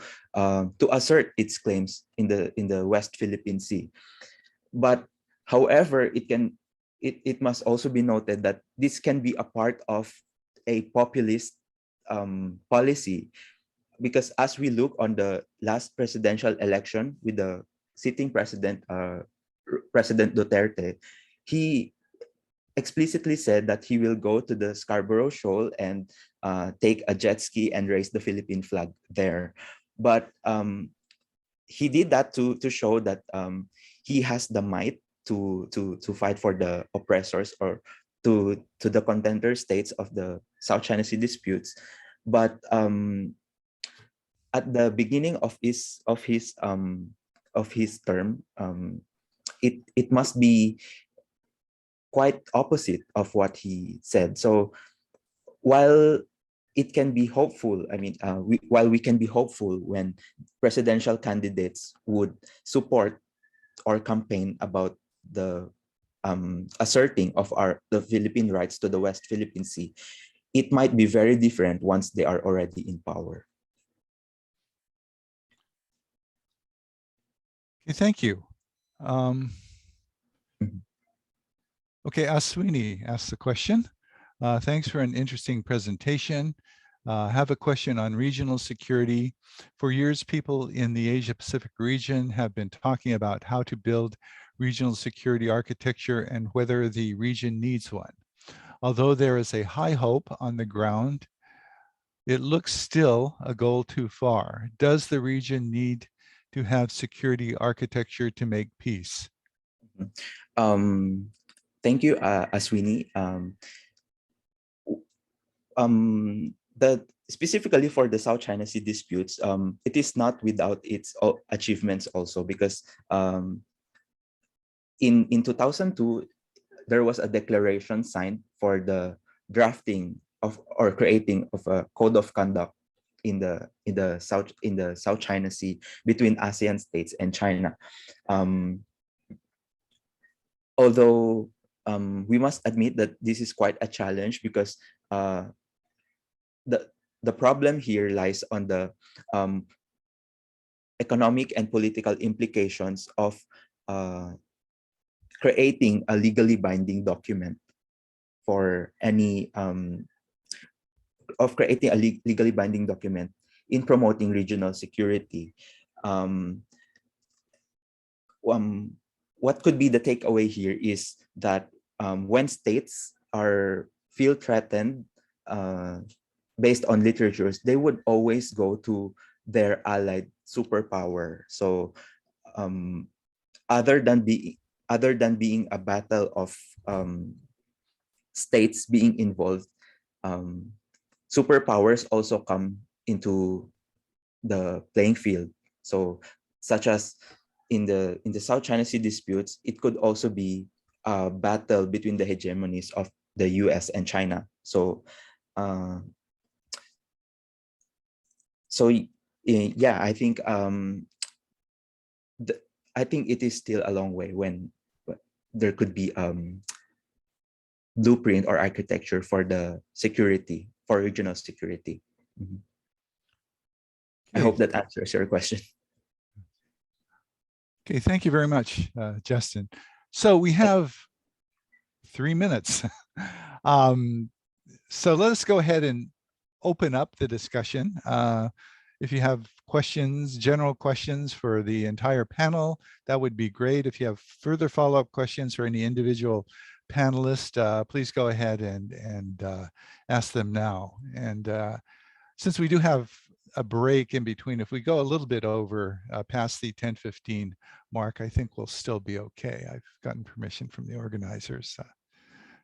assert its claims in the West Philippine Sea. But however, it must also be noted that this can be a part of a populist policy, because as we look on the last presidential election with the sitting president, President Duterte, he explicitly said that he will go to the Scarborough Shoal and take a jet ski and raise the Philippine flag there. But he did that to show that he has the might to fight for the oppressors, or to the contender states of the South China Sea disputes. But at the beginning of his term, it must be quite opposite of what he said. So while it can be hopeful, I mean, while we can be hopeful when presidential candidates would support or campaign about the asserting of the Philippine rights to the West Philippine Sea, it might be very different once they are already in power. Okay, thank you. Okay, Aswini asked the question. Thanks for an interesting presentation. I have a question on regional security. For years, people in the Asia Pacific region have been talking about how to build regional security architecture and whether the region needs one. Although there is a high hope on the ground, it looks still a goal too far. Does the region need to have security architecture to make peace? Thank you, Aswini. Specifically for the South China Sea disputes, it is not without its achievements also, because in 2002, there was a declaration signed for the drafting of or creating of a code of conduct in the South China Sea between ASEAN states and China. Although we must admit that this is quite a challenge, because the problem here lies on the economic and political implications of creating a legally binding document for any legally binding document in promoting regional security. What could be the takeaway here is that when states are feel threatened based on literatures, they would always go to their allied superpower. So other than being a battle of states being involved, superpowers also come into the playing field. So, such as in the South China Sea disputes, it could also be a battle between the hegemonies of the U.S. and China. So, yeah, I think I think it is still a long way when there could be blueprint or architecture for the security, for regional security. Mm-hmm. I hope that answers your question. Okay, thank you very much, Justin. So we have 3 minutes. So let us go ahead and open up the discussion. If you have questions, general questions for the entire panel, that would be great. If you have further follow-up questions for any individual panelist, please go ahead and ask them now. And since we do have a break in between, if we go a little bit over past the 10:15 mark, I think we'll still be okay. I've gotten permission from the organizers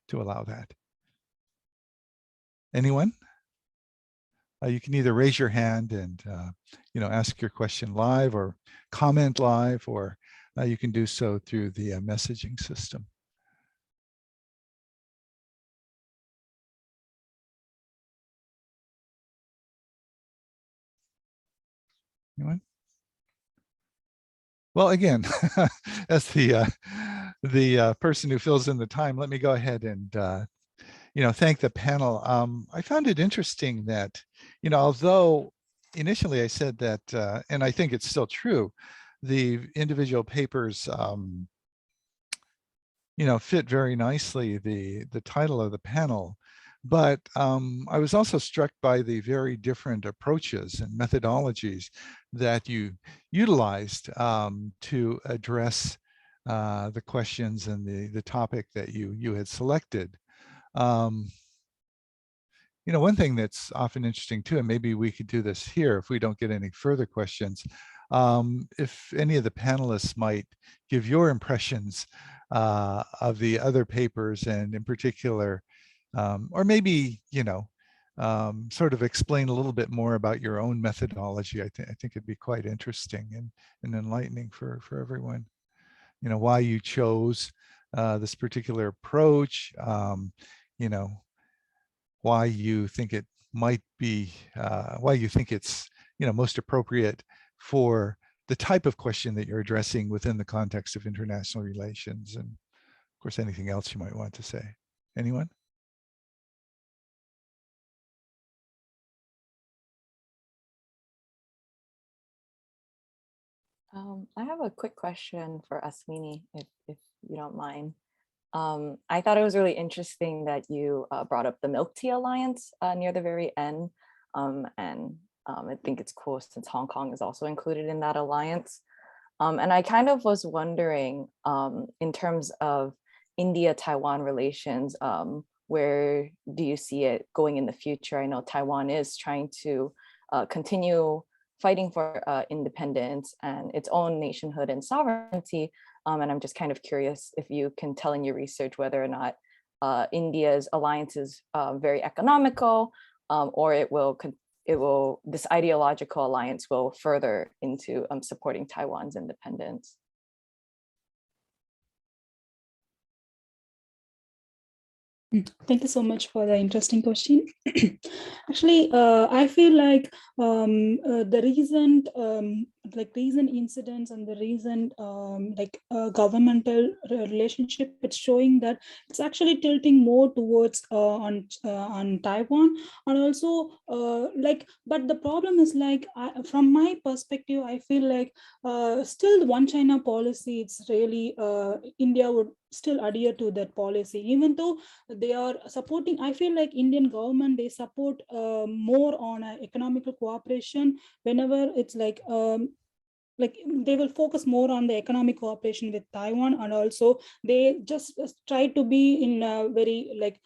to allow that. Anyone? You can either raise your hand and ask your question live, or comment live, or you can do so through the messaging system. Anyone? Well, again, as the person who fills in the time, let me go ahead and thank the panel. I found it interesting that, although initially I said that, and I think it's still true, the individual papers, fit very nicely the title of the panel. But I was also struck by the very different approaches and methodologies that you utilized to address the questions and the topic that you had selected. One thing that's often interesting too, and maybe we could do this here if we don't get any further questions, if any of the panelists might give your impressions of the other papers, and in particular, or maybe, sort of explain a little bit more about your own methodology. I think it'd be quite interesting and enlightening for everyone. Why you chose this particular approach, why you think it might be, why you think it's, most appropriate for the type of question that you're addressing within the context of international relations, and of course, anything else you might want to say. Anyone? I have a quick question for Asmini, if you don't mind. I thought it was really interesting that you brought up the Milk Tea Alliance near the very end. And I think it's cool since Hong Kong is also included in that alliance. And I kind of was wondering, in terms of India-Taiwan relations, where do you see it going in the future? I know Taiwan is trying to continue fighting for independence and its own nationhood and sovereignty. And I'm just kind of curious if you can tell in your research whether or not India's alliance is very economical, or this ideological alliance will further into supporting Taiwan's independence. Thank you so much for the interesting question. Actually, I feel like the recent recent incidents and the recent governmental relationship, it's showing that it's actually tilting more towards on Taiwan, and also but the problem is from my perspective, I feel like still the one China policy, it's really India would still adhere to that policy, even though they are supporting. I feel like Indian government, they support more on economical cooperation whenever it's like they will focus more on the economic cooperation with Taiwan, and also they just try to be in a very like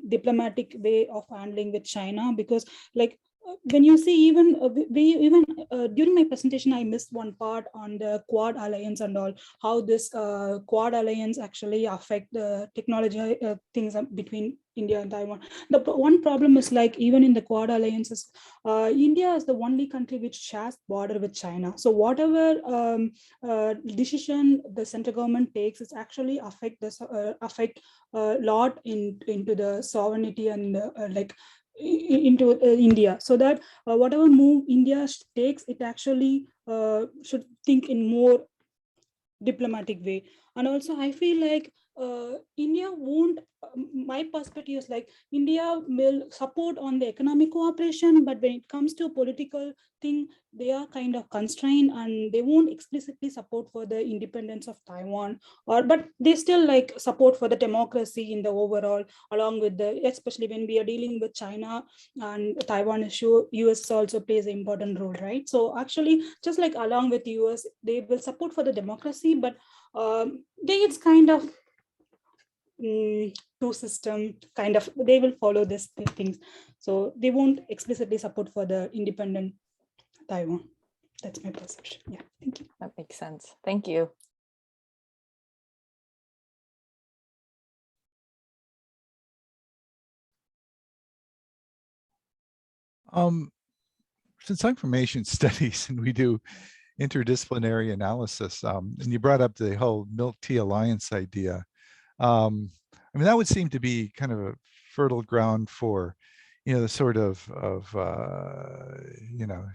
diplomatic way of handling with China, because like when you see even during my presentation, I missed one part on the Quad Alliance and all, how this Quad Alliance actually affect the technology things between India and Taiwan. The one problem is like even in the Quad Alliances, India is the only country which shares border with China. So whatever decision the central government takes, it's actually affect a lot into the sovereignty and like into India, so that whatever move India takes, it actually should think in more diplomatic way. And also I feel like India won't, my perspective is like India will support on the economic cooperation, but when it comes to political thing, they are kind of constrained and they won't explicitly support for the independence of Taiwan, or but they still like support for the democracy in the overall, along with the, especially when we are dealing with China and Taiwan issue, US also plays an important role, right? So actually just like along with US, they will support for the democracy, but it's kind of two system kind of, they will follow this things, so they won't explicitly support for the independent Taiwan. That's my perception. Yeah, thank you. That makes sense. Thank you. Since I'm information studies and we do interdisciplinary analysis, and you brought up the whole milk tea alliance idea. I mean, that would seem to be kind of a fertile ground for, the sort of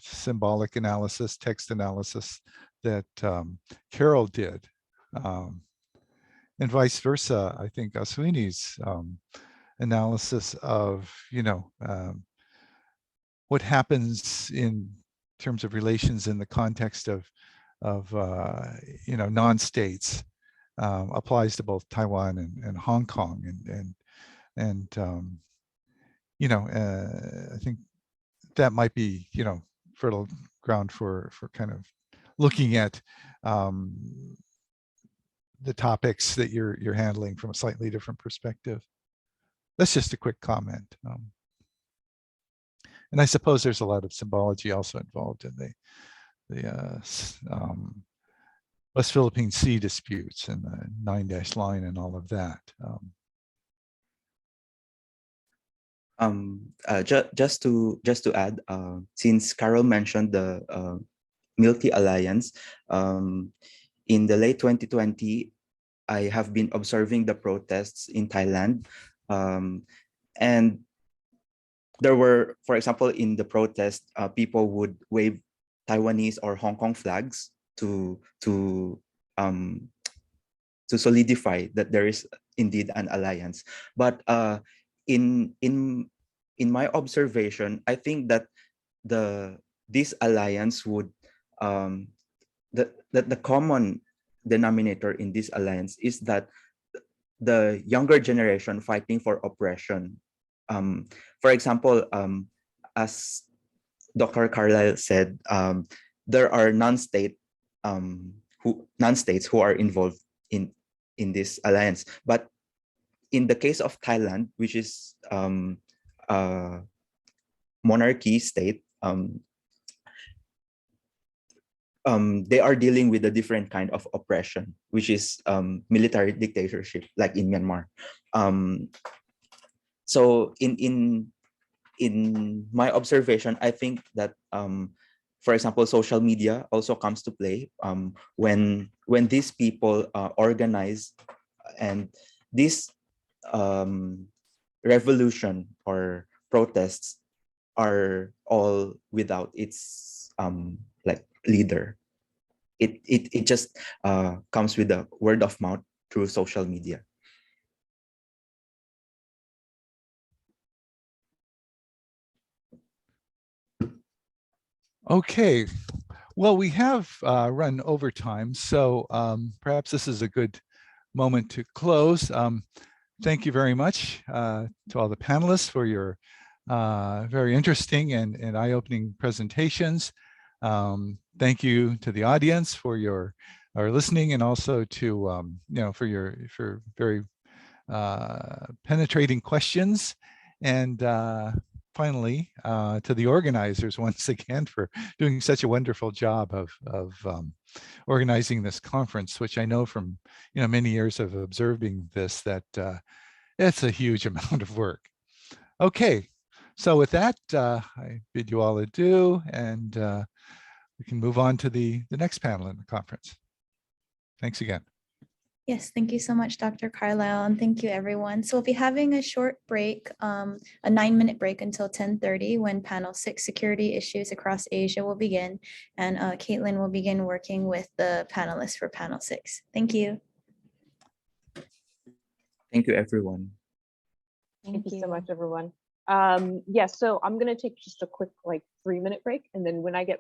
symbolic analysis, text analysis that Carol did. And vice versa, I think Aswini's analysis of, what happens in terms of relations in the context of non-states applies to both Taiwan and Hong Kong, and I think that might be fertile ground for kind of looking at the topics that you're handling from a slightly different perspective. That's just a quick comment. And I suppose there's a lot of symbology also involved in the West Philippine Sea disputes and the 9-dash line and all of that. Just to add, since Carol mentioned the Milky Alliance, in the late 2020, I have been observing the protests in Thailand, and there were, for example, in the protest, people would wave Taiwanese or Hong Kong flags to solidify that there is indeed an alliance. But in my observation, I think that this alliance would the common denominator in this alliance is that the younger generation fighting for oppression. For example, as Dr. Carlile said, there are non-states who are involved in this alliance. But in the case of Thailand, which is a monarchy state, they are dealing with a different kind of oppression, which is military dictatorship, like in Myanmar. So in my observation, I think that for example, social media also comes to play when these people organize, and this revolution or protests are all without its like leader. It just comes with the word of mouth through social media. Okay, well, we have run over time, so perhaps this is a good moment to close. Thank you very much to all the panelists for your very interesting and eye-opening presentations. thank you to the audience for your listening, and also to for very penetrating questions, and finally to the organizers once again for doing such a wonderful job of organizing this conference, which I know from many years of observing this that it's a huge amount of work. Okay, so with that, I bid you all adieu, and we can move on to the next panel in the conference. Thanks again. Yes, thank you so much, Dr. Carlile, and thank you, everyone. So we'll be having a short break, a 9-minute break until 10:30 when panel 6, Security Issues Across Asia, will begin. And Caitlin will begin working with the panelists for panel 6. Thank you. Thank you, everyone. Thank you so much, everyone. Yes, so I'm going to take just a quick 3-minute break. And then when I get